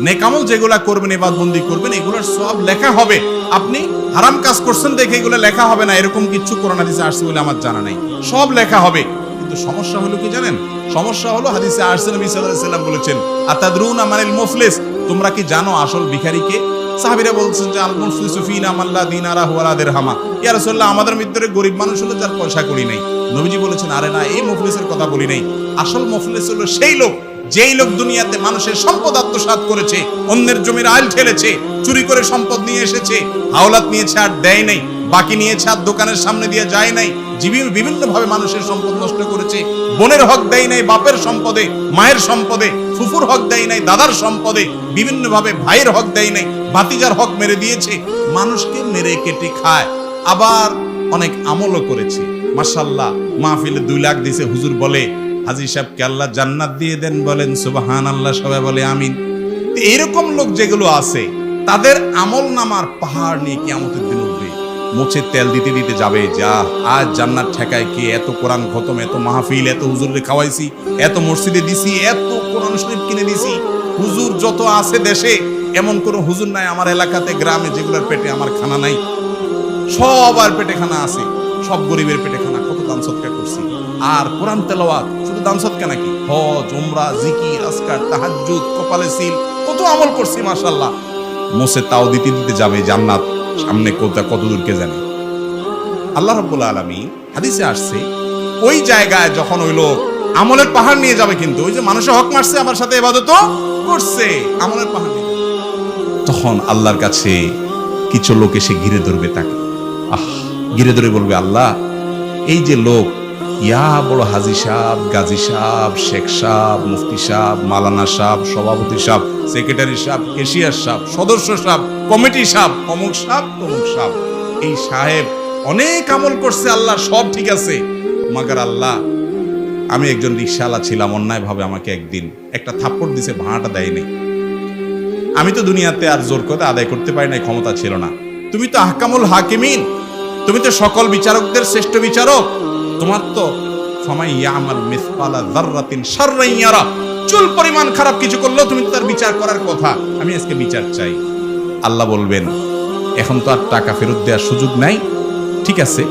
নেকামল যেগুলা করবেন, ইবাদতবন্দি করবেন, এগুলোর সব লেখা হবে। আপনি হারাম কাজ করছেন দেখে এগুলো লেখা হবে না, এরকম কিছু কোরআন হাদিসে আসছে বলে আমার জানা নাই। সব লেখা হবে, কিন্তু সমস্যা হলো কি জানেন? সমস্যা হলো হাদিসে আসছে, নবী সাল্লাল্লাহু আলাইহি ওয়াসাল্লাম বলেছেন, আতাদরুনা মানিল মুফলিস, তোমরা কি জানো আসল ভিখারি কে? সাহাবীরা বলছেন যে আল মুফলিসু ফিনা মান লা দিনারা ওয়ালা দিরহামা। ইয়া রাসূলুল্লাহ, আমাদের ভিতরে গরিব মানুষ হলো যার পয়সা কড়ি নাই। নবীজি বলেছেন, আরে না, এই মুফলিসের কথা বলি নাই। আসল মুফলিস হলো সেই লোক, যেই লোক দুনিয়াতে মানুষের সম্পদ আত্মসাৎ করেছে, অন্যের জমির আইল ঠেলেছে, চুরি করে সম্পদ নিয়ে এসেছে, হাওলাত নিয়েছে আর দেয় নাই, বাকি নিয়েছে আর দোকানের সামনে দিয়ে যায় নাই, বিভিন্ন ভাবে মানুষের সম্পদ নষ্ট করেছে, বোনের হক দেয় নাই বাপের সম্পদে, মায়ের সম্পদে, ফুফুর হক দেয় নাই দাদার সম্পদে, বিভিন্ন ভাবে ভাইয়ের হক দেয় নাই, ভাতিজার হক মেরে দিয়েছে, মানুষকে মেরে কেটে খায়। আবার অনেক আমলও করেছে, মাশাআল্লাহ, মাহফিলে 2 লাখ দিয়েছে, হুজুর বলে হাজী সাহেবকে আল্লাহ জান্নাত দিয়ে দেন, বলেন সুবহানাল্লাহ, সবাই বলে আমিন। এরকম লোক যেগুলো আছে, তাদের আমল নামার পাহাড় নিয়ে কিয়ামতের দিন উঠবে, মুছে তেল দিতে দিতে যাবে, যা আজ জান্নাত ঠেকায় কে? এত কোরআন খতম, এত মাহফিল, এত হুজুরে খাওয়াইছি, এত মসজিদে দিছি, এত কোরআন শরীফ কিনে দিছি। হুজুর যত আছে দেশে, এমন কোন হুজুর নাই আমার এলাকাতে, গ্রামে, যেগুলোর পেটে আমার খানা নাই। সবার পেটে খানা আছে, সব গরিবের পেটে খানা। কত দান সদকা করছি, আর কোরআন তেলাওয়াত, শুধু দান সদকা নাকি, হজ, উমরা, জিকির, আজকার, তাহাজ্জুদ, কপালে সিল, কত আমল করছি মাশাআল্লাহ। মুছে তাও দিতে দিতে যাবে জান্নাত সামনে কত দূর কে জানে। আল্লাহ রাব্বুল আলামিন হাদিসে আসছে, ওই জায়গায় যখন ওই লোক আমলের পাহাড় নিয়ে যাবে, কিন্তু ওই যে মানুষের হক মারছে, আমার সাথে ইবাদতও করছে, আমলের পাহাড় নেই। তখন আল্লাহর কাছে কিছু লোক এসে ঘিরে ধরবে তাকে, ঘিরে ধরে বলবে, আল্লাহ, এই যে লোক, ইয়া বড় হাজি সাহেব, গাজী সাহেব, শেখ সাহেব, মুফতি সাহেব, মালানা সাহেব, সভাপতি সাহেব, সেক্রেটারি সাহেব, কেশিয়ার সাহেব, সদস্য সাহেব, কমিটি সাহেব, অমুক সাহেব, তমুক সাহেব, এই সাহেব অনেক আমল করছে, আল্লাহ সব ঠিক আছে, মাগার আল্লাহ আমি একজন রিকশাওয়ালা ছিলাম, অন্যায়ভাবে আমাকে একদিন একটা থাপ্পড় দিছে, ভাড়াটা দেয়নি। আমি তো দুনিয়াতে আর জোর করে আদায় করতে পারি না, ক্ষমতা ছিল না। তুমি তো আহকামুল হাকিমিন, তুমি তো সকল বিচারকদের শ্রেষ্ঠ বিচারক, তোমার তো ফামাই ইয়ামাল মিসকালা যাররাতিন শাররান ইয়ারা, চুল পরিমাণ খারাপ কিছু করলেও তুমি তার বিচার করার কথা, আমি আজকে বিচার চাই। আল্লাহ বলবেন, এখন তো আর টাকা ফেরত দেওয়ার সুযোগ নাই, ঠিক আছে,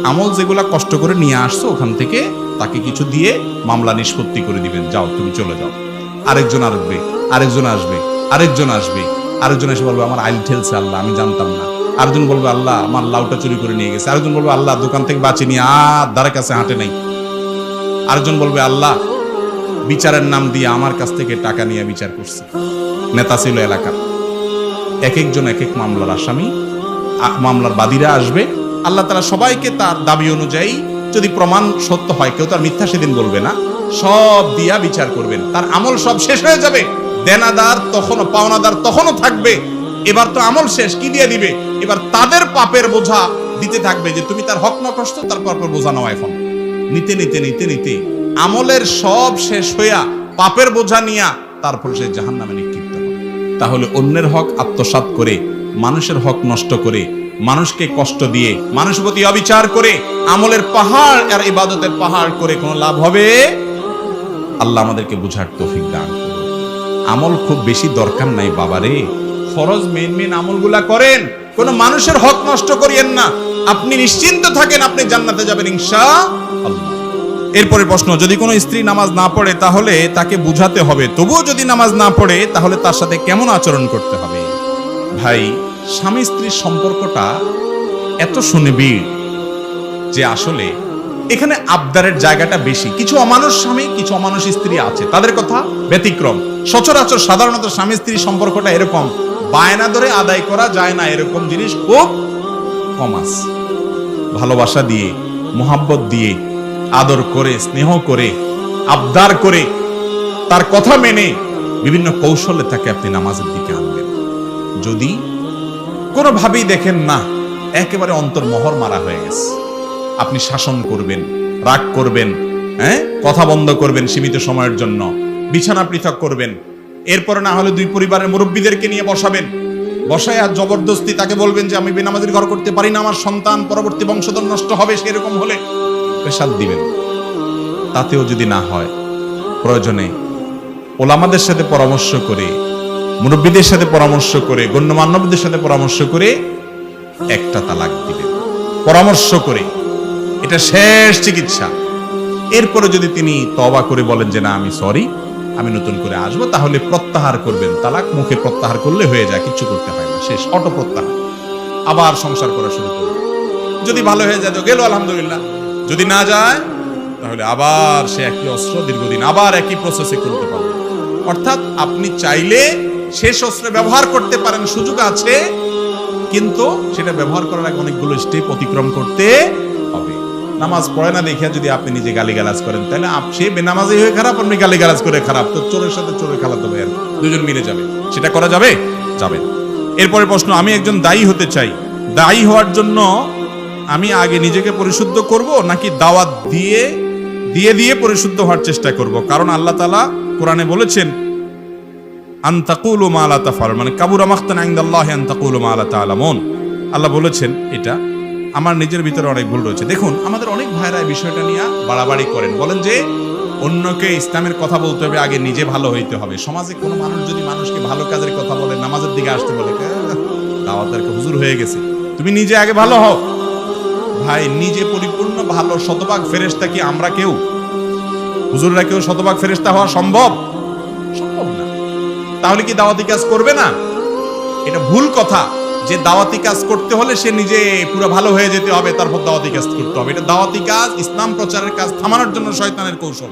আমল যেগুলা কষ্ট করে নিয়ে আসছো ওখান থেকে তাকে কিছু দিয়ে মামলা নিষ্পত্তি করে দিবেন, যাও তুমি চলে যাও। আরেকজন আসবে, আরেকজন আসবে, আরেকজন আসবে, আরেকজন এসে বলবে, আমার আইল ঠেলছে আল্লাহ, আমি জানতাম না। আরেকজন বলবে, আল্লাহ আমার লাউটা চুরি করে নিয়ে গেছে। আরেকজন বলবে, আল্লাহ দোকান থেকে বাঁচি নিয়ে ধারে কাছে হাঁটে নাই। আরেকজন বলবে, আল্লাহ বিচারের নাম দিয়ে আমার কাছ থেকে টাকা নিয়ে বিচার করছে, নেতা ছিল এলাকার। এক একজন এক এক মামলার আসামি, মামলার বাদীরা আসবে, আল্লাহ তাআলা সবাইকে তার দাবি অনুযায়ী, যদি প্রমাণ সত্য হয়, কেউ তার মিথ্যা সেদিন বলবে না, সব দিয়া বিচার করবেন। তার আমল সব শেষ হয়ে যাবে, দেনাদার তখনও, পাওনাদার তখনও থাকবে। এবার তো আমল শেষ, কি দিয়ে দিবে? এবার তাদের পাপের বোঝা দিতে থাকবে, যে তুমি তার হক নষ্ট, তারপর বোঝা নাও। এখন নিতে নিতে নিতে নিতে আমলের সব শেষ হইয়া পাপের বোঝা নিয়া তারপর সে জাহান্নামে নিক্ষিপ্ত হবে। তাহলে অন্যের হক আত্মসাৎ করে, মানুষের হক নষ্ট করে, মানুষকে কষ্ট দিয়ে, মানুষের প্রতি অবিচার করে, আমলের পাহাড় আর ইবাদতের পাহাড় করে কোনো লাভ হবে? আল্লাহ আমাদেরকে বুঝার তৌফিক দান করুন। আমল খুব বেশি দরকার নাই বাবারে, ফরজ মেন আমলগুলা করেন, কোন মানুষের হক নষ্ট করিয়েন না, আপনি নিশ্চিন্ত থাকেন, আপনি জান্নাতে যাবেন ইনশাআল্লাহ। এরপরে প্রশ্ন, যদি কোনো স্ত্রী নামাজ না পড়ে তাহলে তাকে বুঝাতে হবে, তবুও যদি নামাজ না পড়ে তাহলে তার সাথে কেমন আচরণ করতে হবে? ভাই, স্বামী স্ত্রীর সম্পর্কটা এত সুনিবিড় যে আসলে এখানে আবদারের জায়গাটা বেশি। কিছু অমানুষ স্বামী, কিছু অমানুষ স্ত্রী আছে, তাদের কথা ব্যতিক্রম। সচরাচর সাধারণত স্বামী স্ত্রীর সম্পর্কটা এরকম, বায়না ধরে আদায় করা যায় না, এরকম জিনিস খুব কম আছে। ভালোবাসা দিয়ে, মোহাব্বত দিয়ে, আদর করে, স্নেহ করে, আবদার করে, তার কথা মেনে বিভিন্ন কৌশলে তাকে আপনি নামাজের দিকে আনবেন। যদি কোনোভাবেই দেখেন না, একেবারে অন্তর্মহর মারা হয়ে গেছে, আপনি শাসন করবেন, রাগ করবেন, কথা বন্ধ করবেন সীমিত সময়ের জন্য, বিছানা পৃথক করবেন, এরপরে না হলে দুই পরিবারের মুরব্বীদেরকে নিয়ে বসাবেন, বসায় আর জবরদস্তি তাকে বলবেন যে আমি বেনামাজির ঘর করতে পারি না, আমার সন্তান পরবর্তী বংশধর নষ্ট হবে, সেরকম হলে পেশাদ দিবেন। তাতেও যদি না হয়, প্রয়োজনে ওলামাদের সাথে পরামর্শ করে, মুরব্বীদের সাথে পরামর্শ করে, গণ্যমান্যদের সাথে পরামর্শ করে একটা তালাক দিবেন, পরামর্শ করে। এটা শেষ চিকিৎসা। এরপরে যদি তিনি তওবা করে বলেন যে না আমি সরি, আমি নতুন করে আসবো, তাহলে প্রত্যাহার করবেন। তালাক মুখে প্রত্যাহার করলে হয়ে যায়, কিচ্ছু করতে হয় না, শেষ, অটো প্রত্যাহার। আবার সংসার করা শুরু করবে। যদি ভালো হয়ে যায় তো গেল আলহামদুলিল্লাহ, যদি না যায় তাহলে আবার সে একই অস্ত্র দীর্ঘদিন আবার একই প্রসেসে করতে পারবে। অর্থাৎ আপনি চাইলে শেষ অস্ত্র ব্যবহার করতে পারেন, সুযোগ আছে, কিন্তু সেটা ব্যবহার করার আগে অনেকগুলো স্টেপ অতিক্রম করতে হবে। নামাজ পড়ে না দেখিয়া যদি আপনি নিজে গালিগালাজ করেন, তাহলে সে বেনামাজি হয়ে খারাপ, আপনি গালিগালাজ করে খারাপ, তো চোরের সাথে চোরের খেলাতে হবে, দুজন মিলে যাবে। সেটা করা যাবে? যাবে। এরপরে প্রশ্ন, আমি একজন দায়ী হতে চাই, দায়ী হওয়ার জন্য আমি আগে নিজেকে পরিশুদ্ধ করব নাকি দাওয়াত দিয়ে দিয়ে দিয়ে পরিশুদ্ধ হওয়ার চেষ্টা করব? কারণ আল্লাহ তাআলা কোরআনে বলেছেন আন তাকুলু মা লা তাফআলুন, মানে কাবুরা মাকতান ইনদাল্লাহি আন তাকুলু মা লা তা'লামুন। আল্লাহ বলেছেন এটা আমার নিজের ভিতরে অনেক ভুল রয়েছে। দেখুন, আমাদের অনেক ভাইরা এই বিষয়টা নিয়ে বাড়াবাড়ি করেন, বলেন যে অন্যকে ইসলামের কথা বলতে হবে, আগে নিজে ভালো হইতে হবে। সমাজে কোনো মানুষ যদি মানুষকে ভালো কাজের কথা বলে, নামাজের দিকে আসতে বলে, দাওয়াতের হুজুর হয়ে গেছে, তুমি নিজে আগে ভালো হও। ভাই, নিজে পরিপূর্ণ ভালো শতভাগ ফেরেশতা কি আমরা কেউ? হুজুররা কেউ শতভাগ ফেরেশতা হওয়া সম্ভব? সম্ভব না। তাহলে কি দাওয়াতি কাজ করবে না? এটা ভুল কথা যে দাওয়াতি কাজ করতে হলে সে নিজে পুরো ভালো হয়ে যেতে হবে, তারপর দাওয়াতি কাজ করতে হবে। এটা দাওয়াতি কাজ, ইসলাম প্রচারের কাজ থামানোর জন্য শয়তানের কৌশল।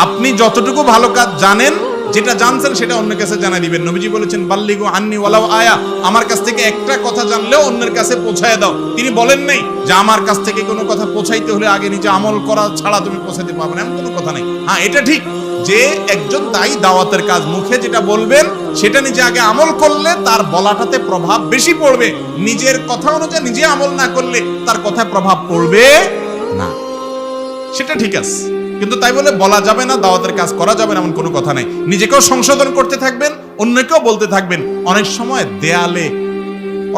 আপনি যতটুকু ভালো কাজ জানেন, যেটা জানছেন সেটা অন্যের কাছে জানাই দিবেন। নবীজি বলেছেন বাল্লিগু আন্নি ওয়ালাউ আয়া, আমার কাছ থেকে একটা কথা জানলেও অন্যের কাছে পৌঁছায় দাও। তিনি বলেন নাই যে আমার কাছ থেকে কোনো কথা পৌঁছাইতে হলে আগে নিজে আমল করা ছাড়া তুমি পৌঁছাইতে পারবে না, এমন কোনো কথা নেই। হ্যাঁ, এটা ঠিক যে একজন দায়ী দাওয়াতের কাজ মুখে যেটা বলবেন সেটা নিজে আগে আমল করলে তার বলাটাতে প্রভাব বেশি পড়বে। নিজের কথা অনুযায়ী নিজে আমল না করলে তার কথায় প্রভাব পড়বে না, সেটা ঠিক আছে। কিন্তু তাই বলে বলা যাবে না, দাওয়াতের কাজ করা যাবে না, এমন কোনো কথা নাই। নিজেকেও সংশোধন করতে থাকবেন, অন্যকেও বলতে থাকবেন। অনেক সময় দেয়ালে,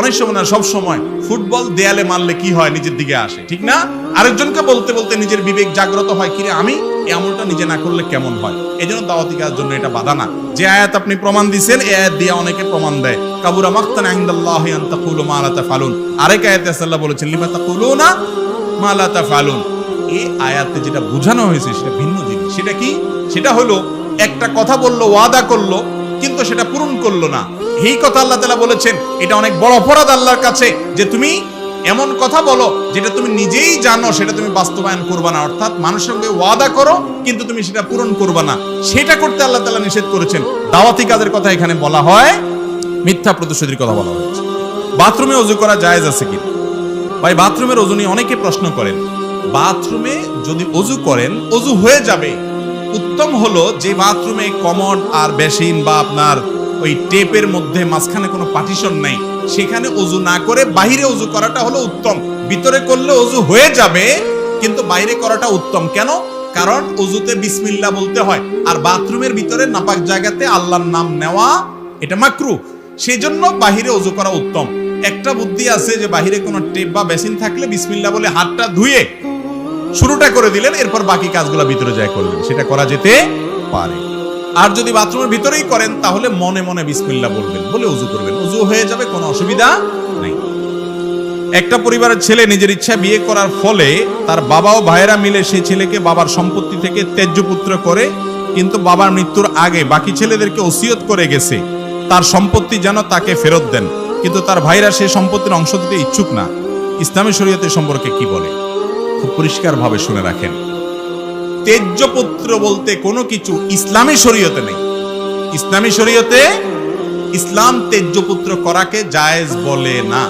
অনেক সময় না সব সময়, ফুটবল দেয়ালে মারলে কি হয়, নিজের দিকে আসে, ঠিক না? আরেকজনকে বলতে বলতে নিজের বিবেক জাগ্রত হয়, কিরে আমি এই আমলটা নিজে না করলে কেমন হয়। এই জন্য দাওয়াতি কাজের জন্য এটা বাধা না। যে আয়াত আপনি প্রমাণ দিচ্ছেন, এই আয়াত দিয়ে অনেকে প্রমাণ দেয়। কাবুরা মাকতান ইনদাল্লাহি আন তাকুলু মা লা তাফআলুন। আরেক আয়াতে আল্লাহ বলেছেন লিমা তাকুলুনা মা লা তাফআলুন। এই আয়াতে যেটা বোঝানো হয়েছে সেটা ভিন্ন জিনিস। সেটা কি? সেটা হলো একটা কথা বললো, ওয়াদা করলো, কিন্তু সেটা পূরণ করলো না। এই কথা আল্লাহ তাআলা বলেছেন এটা অনেক বড় অপরাধ আল্লাহর কাছে, যে তুমি এমন কথা বলো যেটা তুমি নিজেই জানো সেটা তুমি বাস্তবায়ন করবে না। অর্থাৎ মানুষের সঙ্গে ওয়াদা করো কিন্তু তুমি সেটা পূরণ করবে না, সেটা করতে আল্লাহ তাআলা নিষেধ করেছেন। দাওয়াতি কাজের কথা এখানে বলা হয়, মিথ্যা প্রতিশ্রুতির কথা বলা হয়েছে। বাথরুমে ওযু করা জায়েজ আছে কি? ভাই, বাথরুমের ওযু নিয়ে অনেকে প্রশ্ন করেন। বাথরুমে যদি ওযু করেন, ওযু হয়ে যাবে। উত্তম হলো যে বাথরুমে কমোড আর বেসিন বা আপনার ওই টেপের মধ্যে মাঝখানে কোনো পার্টিশন নাই, সেখানে ওযু না করে বাইরে ওযু করাটা হলো উত্তম। ভিতরে করলে ওযু হয়ে যাবে, কিন্তু বাইরে করাটা উত্তম। কেন? কারণ ওযুতে বিসমিল্লাহ বলতে হয়, আর বাথরুমের ভিতরে নাপাক জায়গাতে আল্লাহর নাম নেওয়া এটা মাকরুহ। সেজন্য বাহিরে ওযু করা উত্তম। একটা বুদ্ধি আছে যে বাহিরে কোনো টেপ বা বেসিন থাকলে বিসমিল্লাহ বলে হাতটা ধুয়ে শুরুটা করে দিলেন, এরপর বাকি কাজগুলো ভিতরে যায় করলেন, সেটা করা যেতে পারে। আর যদি বাথরুমের ভিতরেই করেন তাহলে মনে মনে বিসমিল্লাহ বলবেন, বলে ওযু করবেন, ওযু হয়ে যাবে, কোনো অসুবিধা নাই। একটা পরিবারের ছেলে নিজের ইচ্ছা বিয়ে করার ফলে তার বাবা ও ভাইয়েরা মিলে সেই ছেলেকে বাবার সম্পত্তি থেকে ত্যায্য পুত্র করে, কিন্তু বাবার মৃত্যুর আগে বাকি ছেলেদেরকে ওসিয়ত করে গেছে তার সম্পত্তি যেন তাকে ফেরত দেন, কিন্তু তার ভাইরা সেই সম্পত্তির অংশ দিতে ইচ্ছুক না। ইসলামী শরীয়তের সম্পর্কে কি বলে? খুব পরিষ্কার ভাবে শুনে রাখেন। তেজ্য পুত্র বলতে কোনো কিছু ইসলামী শরীয়তে নেই। ইসলামী শরীয়তে ইসলাম তেজ্য পুত্র করাকে জায়েজ বলে না।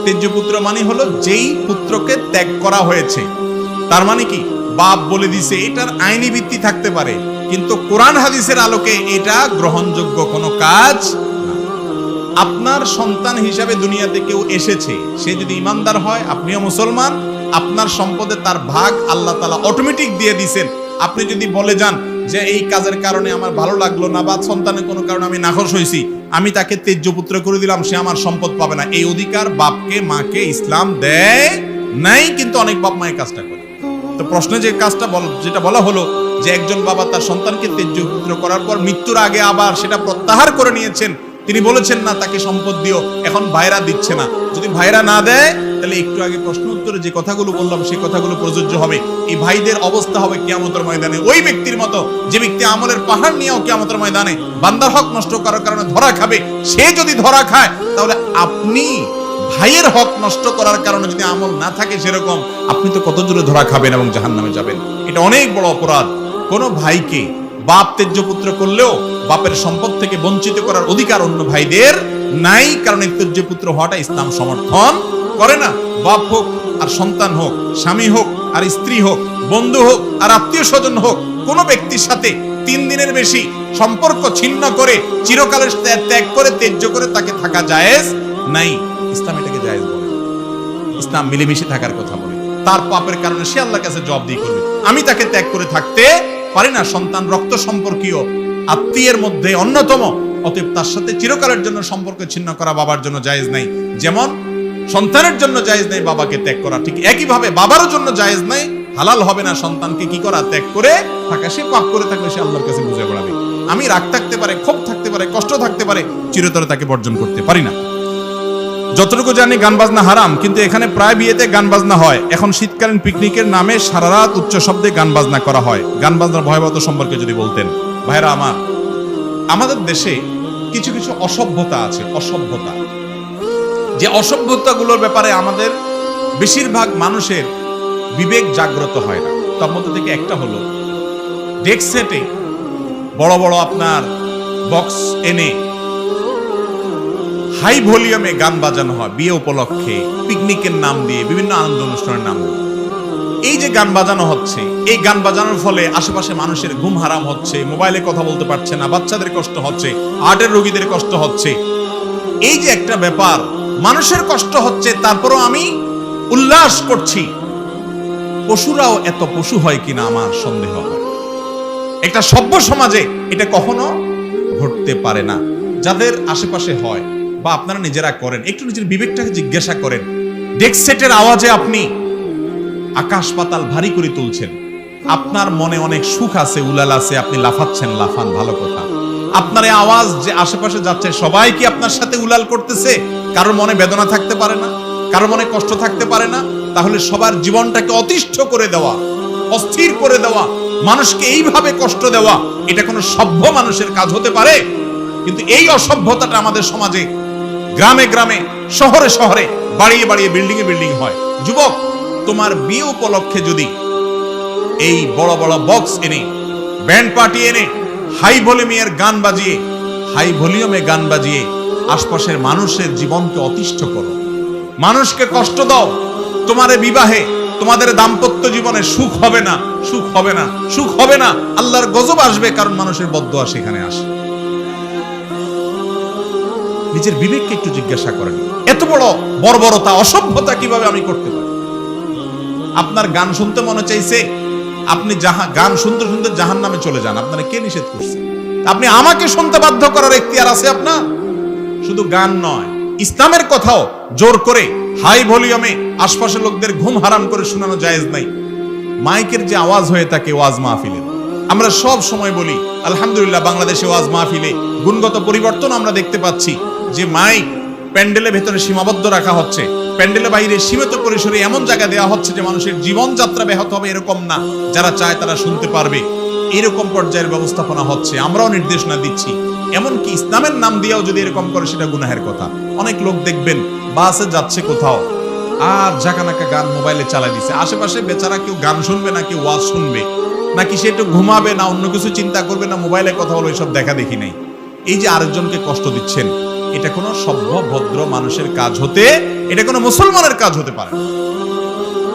তেজ্য পুত্র মানে হলো যেই পুত্রকে ত্যাগ করা হয়েছে। তার মানে কি? বাপ বলে দিছে, এটার আইনি ভিত্তি থাকতে পারে, কিন্তু কোরআন হাদিসের আলোকে এটা গ্রহণযোগ্য কোনো কাজ না। আপনার সন্তান হিসাবে দুনিয়াতে কেউ এসেছে, সে যদি ইমানদার হয়, আপনিও মুসলমান, আপনার সম্পদে তার ভাগ আল্লাহ তাআলা অটোমেটিক দিয়ে দিবেন। আপনি যদি বলে যান যে এই কাজের কারণে আমার ভালো লাগলো না, বা সন্তানের কোনো কারণে আমি নাখোশ হয়েছি, আমি তাকে তেজ্য পুত্র করে দিলাম, সে আমার সম্পদ পাবে না, এই অধিকার বাপকে মাকে ইসলাম দেয় নাই। কিন্তু অনেক বাপ মা এই কাজটা করে। তো প্রশ্নে যে কাজটা যেটা বলা হলো যে একজন বাবা তার সন্তানকে তেজ্য পুত্র করার পর মৃত্যুর আগে আবার সেটা প্রত্যাহার করে নিয়েছেন, তিনি বলেছেন না তাকে সম্পদ দিও, এখন ভাইরা দিচ্ছে না। যদি ভাইরা না দেয় তাহলে একটু আগে প্রশ্ন উত্তরে যে কথাগুলো বললাম সেই কথাগুলো প্রযোজ্য হবে। এই ভাইদের অবস্থা হবে কিয়ামতের ময়দানে ওই ব্যক্তির মতো যে ব্যক্তি আমলের পাহাড় নিয়েও কিয়ামতের ময়দানে বান্দার হক নষ্ট করার কারণে ধরা খাবে। সে যদি ধরা খায় তাহলে আপনি ভাইয়ের হক নষ্ট করার কারণে যদি আমল না থাকে সেরকম, আপনি তো কত জোরে ধরা খাবেন এবং জাহান্নামে যাবেন। এটা অনেক বড় অপরাধ। কোনো ভাইকে বাপ তেজ্য পুত্র করলেও বাপের সম্পদ থেকে বঞ্চিত করার অধিকার অন্য ভাইদের নাই, কারণ এই তেজ্য পুত্র হওয়াটা ইসলাম সমর্থন করে না। বাপ হোক আর সন্তান হোক, স্বামী হোক আর স্ত্রী হোক, বন্ধু হোক আর আত্মীয় স্বজন হোক, কোন ব্যক্তির সাথে 3 দিনের বেশি সম্পর্ক ছিন্ন করে চিরকালের ত্যাগ করে তেজ্য করে তাকে থাকা জায়েজ নাই। ইসলাম এটাকে জায়েজ বলে। ইসলাম মিলেমিশে থাকার কথা বলে। তার পাপের কারণে সে আল্লাহর কাছে জবাবদিহি করবে। আমি তাকে ত্যাগ করে থাকতে পারি না। সন্তান রক্ত সম্পর্কীয়, আত্মীয়ের মধ্যে অন্যতম, অতএব তার সাথে চিরকালের জন্য সম্পর্ক ছিন্ন করা বাবার জন্য জায়েজ নাই। যেমন সন্তানের জন্য জায়েজ নাই বাবাকে ত্যাগ করা, ঠিক একই ভাবে বাবারও জন্য জায়েজ নাই, হালাল হবে না সন্তানকে কি করা, ত্যাগ করে থাকা। সে পাপ করে থাকলে সে আল্লাহর কাছে বুঝে বেড়াবে। আমি রাগ থাকতে পারে, ক্ষোভ থাকতে পারে, কষ্ট থাকতে পারে, চিরতরে তাকে বর্জন করতে পারি না। যতটুকু জানি গান বাজনা হারাম, কিন্তু এখানে প্রায় বিয়েতে গান বাজনা হয়। এখন শীতকালীন পিকনিকের নামে সারা রাত উচ্চ শব্দে গান বাজনা করা হয়। গান বাজনার ভয়াবহতা সম্পর্কে যদি বলতেন। ভাইরা আমার, আমাদের দেশে কিছু কিছু অসভ্যতা আছে, অসভ্যতা, যে অসভ্যতাগুলোর ব্যাপারে আমাদের বেশিরভাগ মানুষের বিবেক জাগ্রত হয় না। তার মধ্যে থেকে একটা হলো ডেক সেটে বড় বড় আপনার বক্স এনে হাই ভলিউমে গান বাজানো হয় বিয়ে উপলক্ষে, পিকনিকের নাম দিয়ে, বিভিন্ন আনন্দ অনুষ্ঠানের নাম দিয়ে। এই যে গান বাজানো হচ্ছে, এই গান বাজানোর ফলে আশেপাশে মানুষের ঘুম হারাম হচ্ছে, মোবাইলে কথা বলতে পারছে না, বাচ্চাদের কষ্ট হচ্ছে, হার্টের রোগীদের কষ্ট হচ্ছে। এই যে একটা ব্যাপার, মানুষের কষ্ট হচ্ছে, তারপরও আমি উল্লাস করছি। পশুরাও এত পশু হয় কিনা আমার সন্দেহ হয়। একটা সভ্য সমাজে এটা কখনো ঘটতে পারে না। যাদের আশেপাশে হয় বা আপনারা নিজেরা করেন, একটু নিজের বিবেকটাকে জিজ্ঞাসা করেন। ডেস্ক সেটের আওয়াজে আপনি আকাশ পাতাল ভারী করে তুলছেন, আপনার মনে অনেক সুখ আছে, উলাল আছে, আপনি লাফাচ্ছেন, লাফান, ভালো কথা। আপনার এই আওয়াজ যে আশেপাশে যাচ্ছে, সবাই কি আপনার সাথে উলাল করতেছে? কারোর মনে বেদনা থাকতে পারে না, কারোর মনে কষ্ট থাকতে পারে না? তাহলে সবার জীবনটাকে অতিষ্ঠ করে দেওয়া, অস্থির করে দেওয়া, মানুষকে এইভাবে কষ্ট দেওয়া, এটা কোনো সভ্য মানুষের কাজ হতে পারে? কিন্তু এই অসভ্যতাটা আমাদের সমাজে গ্রামে গ্রামে, শহরে শহরে, বাড়িয়ে বাড়িয়ে, বিল্ডিং এ বিল্ডিং হয়। যুবক, তোমার বিয়ে উপলক্ষে যদি এই বড় বড় বক্স এনে, ব্যান্ড পার্টি এনে, হাই ভলিউমে গান বাজিয়ে আশপাশের মানুষের জীবনকে অতিষ্ঠ করো, মানুষকে কষ্ট দাও, তোমার বিবাহে, তোমাদের দাম্পত্য জীবনে সুখ হবে না, সুখ হবে না, সুখ হবে না। আল্লাহর গজব আসবে, কারণ মানুষের বদদোয়া সেখানে আসে। নিজের বিবেককে একটু জিজ্ঞাসা করেন, এত বড় বর্বরতা, অসভ্যতা কিভাবে আমি করতে পারি? আপনার গান শুনতে মনে চাইছে, আপনি গান শুনতে শুনতে জাহান্নামে চলে যান, আপনারা কে নিষেধ করছে? আপনি আমাকে শুনতে বাধ্য করার এখতিয়ার আছে আপনার? শুধু গান নয়, ইসলামের কথাও জোর করে হাই ভলিউমে আশপাশের লোকদের ঘুম হারাম করে শোনানো জায়েজ নাই। মাইকের যে আওয়াজ হয়ে থাকে ওয়াজ মাহফিলে, আমরা সব সময় বলি আলহামদুলিল্লাহ, বাংলাদেশে ওয়াজ মাহফিলে গুণগত পরিবর্তন আমরা দেখতে পাচ্ছি। যে মাইক প্যান্ডেলের ভেতরে সীমাবদ্ধ রাখা হচ্ছে, প্যান্ডেলের বাইরে সীমিত পরিসরে এমন জায়গা দেওয়া হচ্ছে যে মানুষের জীবনযাত্রা ব্যাহত হবে এরকম না, যারা চায় তারা শুনতে পারবে, এরকম পর্যায়ের ব্যবস্থাপনা হচ্ছে। আমরাও নির্দেশনা দিচ্ছি। এমনকি ইসলামের নাম দিয়েও যদি এরকম করে, সেটা গুনাহের কথা। অনেক লোক দেখবেন বাসে যাচ্ছে কোথাও, আর ঝাঁকানাকা গান মোবাইলে চালাই দিচ্ছে, আশেপাশে বেচারা কেউ গান শুনবে না, কেউ ওয়াজ শুনবে, নাকি সে একটু ঘুমাবে, না অন্য কিছু চিন্তা করবে, না মোবাইলে কথা বলবে, এসব দেখা দেখি নাই। এই যে আরেকজনকে কষ্ট দিচ্ছেন, এটা কোনো সভ্য ভদ্র মানুষের কাজ হতে, এটা কোনো মুসলমানের কাজ হতে পারে।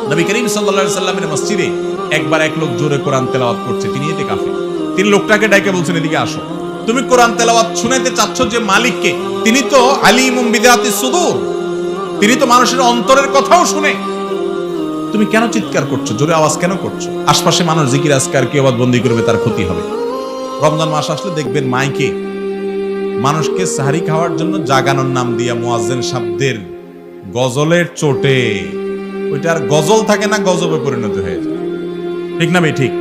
নবী করিম সাল্লাল্লাহু আলাইহি সাল্লামের মসজিদে একবার এক লোক জোরে কোরআন তেলাওয়াত করছে, তিনি এতে কাফের। তিনি লোকটাকে ডাকে বলছেন, এদিকে আসো, তুমি কোরআন তেলাওয়াত শুনাইতে চাচ্ছ যে মালিককে, তিনি তো আলিমুম বিদাতিস সুদূর, তিনি তো মানুষের অন্তরের কথাও শুনে, তুমি কেন চিৎকার করছো, জোরে আওয়াজ কেন করছো? আশপাশে মানুষ জিকির আজকার কিয়ামত বন্দি করবে, তার ক্ষতি হবে। রমজান মাস আসলে দেখবেন মাইকে মানুষকে সাহারি খাওয়ার জন্য জাগানোর নাম দিয়া মুয়াজ্জিন শব্দের গজলের চোটে, ওইটা আর গজল থাকে না, গজবে পরিণত হয়ে যায়। ঠিক না ভাই? ঠিক।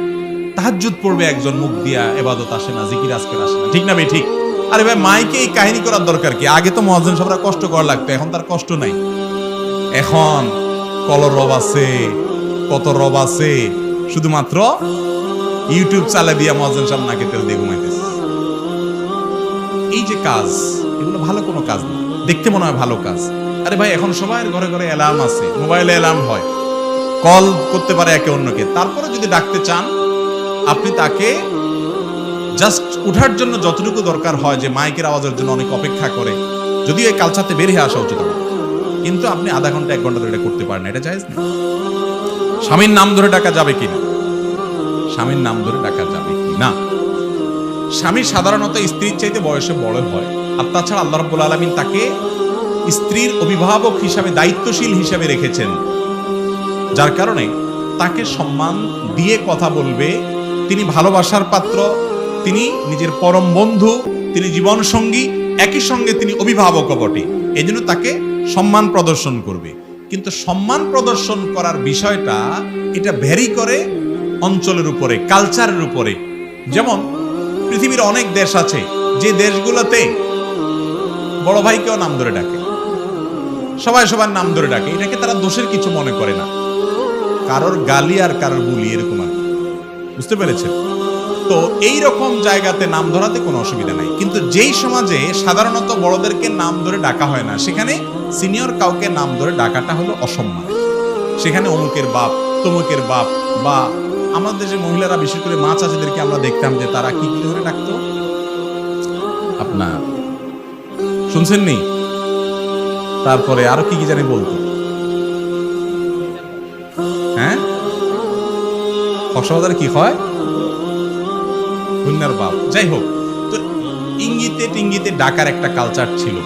তাহাজ্জুদ পড়বে একজন, মুখ দিয়া ইবাদত আসে না, জিকির আজকার আসে না। ঠিক না ভাই? ঠিক। আরে ভাই, মাইকে এই কাহিনী করার দরকার কি? আগে তো মুয়াজ্জিন সাহেবরা কষ্ট করা লাগতো, এখন তার কষ্ট নাই। এখন কলর রব আছে, কত রব আছে, শুধুমাত্র ইউটিউব চালা দিয়া মুয়াজ্জিন সাহেব নাকে তেল দিয়ে ঘুমাইতেছে। এই যে কাজ, এগুলো ভালো কোনো কাজ না, দেখতে মনে হয় ভালো কাজ। আরে ভাই, এখন সবার ঘরে ঘরে অ্যালার্ম আছে, মোবাইলে অ্যালার্ম হয়, কল করতে পারে একে অন্যকে। তারপরে যদি ডাকতে চান, আপনি তাকে জাস্ট উঠার জন্য যতটুকু দরকার হয়, যে মাইকের আওয়াজের জন্য অনেক অপেক্ষা করে, যদিও এই কালচারতে বের হয়ে আসা উচিত, কিন্তু আপনি আধা ঘন্টা 1 ঘন্টা ধরে এটা করতে পারেন, এটা জায়েজ না। স্বামীর নাম ধরে ডাকা যাবে কিনা? স্বামীর নাম ধরে ডাকা যাবে কিনা? স্বামী সাধারণত স্ত্রীর চাইতে বয়সে বড় হয়, আর তাছাড়া আল্লাহ রাব্বুল আলামিন তাকে স্ত্রীর অভিভাবক হিসাবে, দায়িত্বশীল হিসাবে রেখেছেন, যার কারণে তাকে সম্মান দিয়ে কথা বলবে। তিনি ভালোবাসার পাত্র, তিনি নিজের পরম বন্ধু, তিনি জীবন সঙ্গী, একই সঙ্গে তিনি অভিভাবকও বটে। এই জন্য তাকে সম্মান প্রদর্শন করবে। কিন্তু সম্মান প্রদর্শন করার বিষয়টা, এটা ভ্যারি করে অঞ্চলের উপরে, কালচারের উপরে। যেমন পৃথিবীর অনেক দেশ আছে, যে দেশগুলোতে বড় ভাইকেও নাম ধরে ডাকে, সবাই সবার নাম ধরে ডাকে, এটাকে তারা দোষের কিছু মনে করে না, কারোর গালি আর কারোর বুলি, এরকম আর। বুঝতে পেরেছেন? তো এই রকম জায়গাতে নাম ধরাতে কোনো অসুবিধা নাই। কিন্তু যেই সমাজে সাধারণত বড়দেরকে নাম ধরে ডাকা হয় না, সেখানে সিনিয়র কাউকে নাম ধরে ডাকাটা হলো অসম্মান। সেখানে অমুকের বাপ, তমুকের বাপ, বা আমাদের যে মহিলারা বিশেষ করে মা চাচিদেরকে আমরা দেখতাম যে তারা কি কি ধরে ডাকতো, আপনার শুনছেন নি? তারপরে আরো কি কি জানি বলতো, হ্যাঁ কক্সবাজারে কি হয়, কন্যার বাপ। যাই হোক, তো ইঙ্গিতে টিঙ্গিতে ডাকার একটা কালচার ছিল।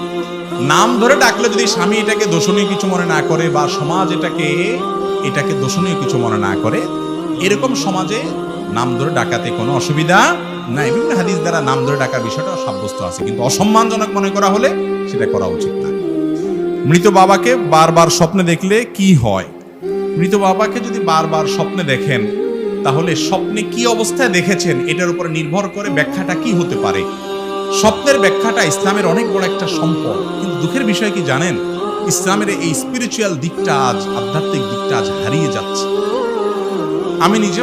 নাম ধরে ডাকলে যদি স্বামী এটাকে দোষণীয় কিছু মনে না করে বা সমাজ এটাকে দোষণীয় কিছু মনে না করে, এরকম সমাজে নাম ধরে ডাকাতে কোনো অসুবিধা নাই। বিভিন্ন হাদিস দ্বারা নাম ধরে ডাকার বিষয়টা সাব্যস্ত আছে, কিন্তু অসম্মানজনক মনে করা হলে সেটা করা উচিত না। মৃত বাবাকে বারবার স্বপ্নে দেখলে কি হয়? মৃত বাবাকে যদি বারবার স্বপ্নে দেখেন, তাহলে স্বপ্নে কি অবস্থায় দেখেছেন এটার উপর নির্ভর করে ব্যাখ্যাটা কি হতে পারে। স্বপ্নের ব্যাখ্যাটা ইসলামের অনেক বড় একটা সম্পদ, কিন্তু দুঃখের বিষয় কি জানেন, ইসলামের এই স্পিরিচুয়াল দিকটা আজ, আধ্যাত্মিক দিকটা আজ হারিয়ে যাচ্ছে। আমি নিজেও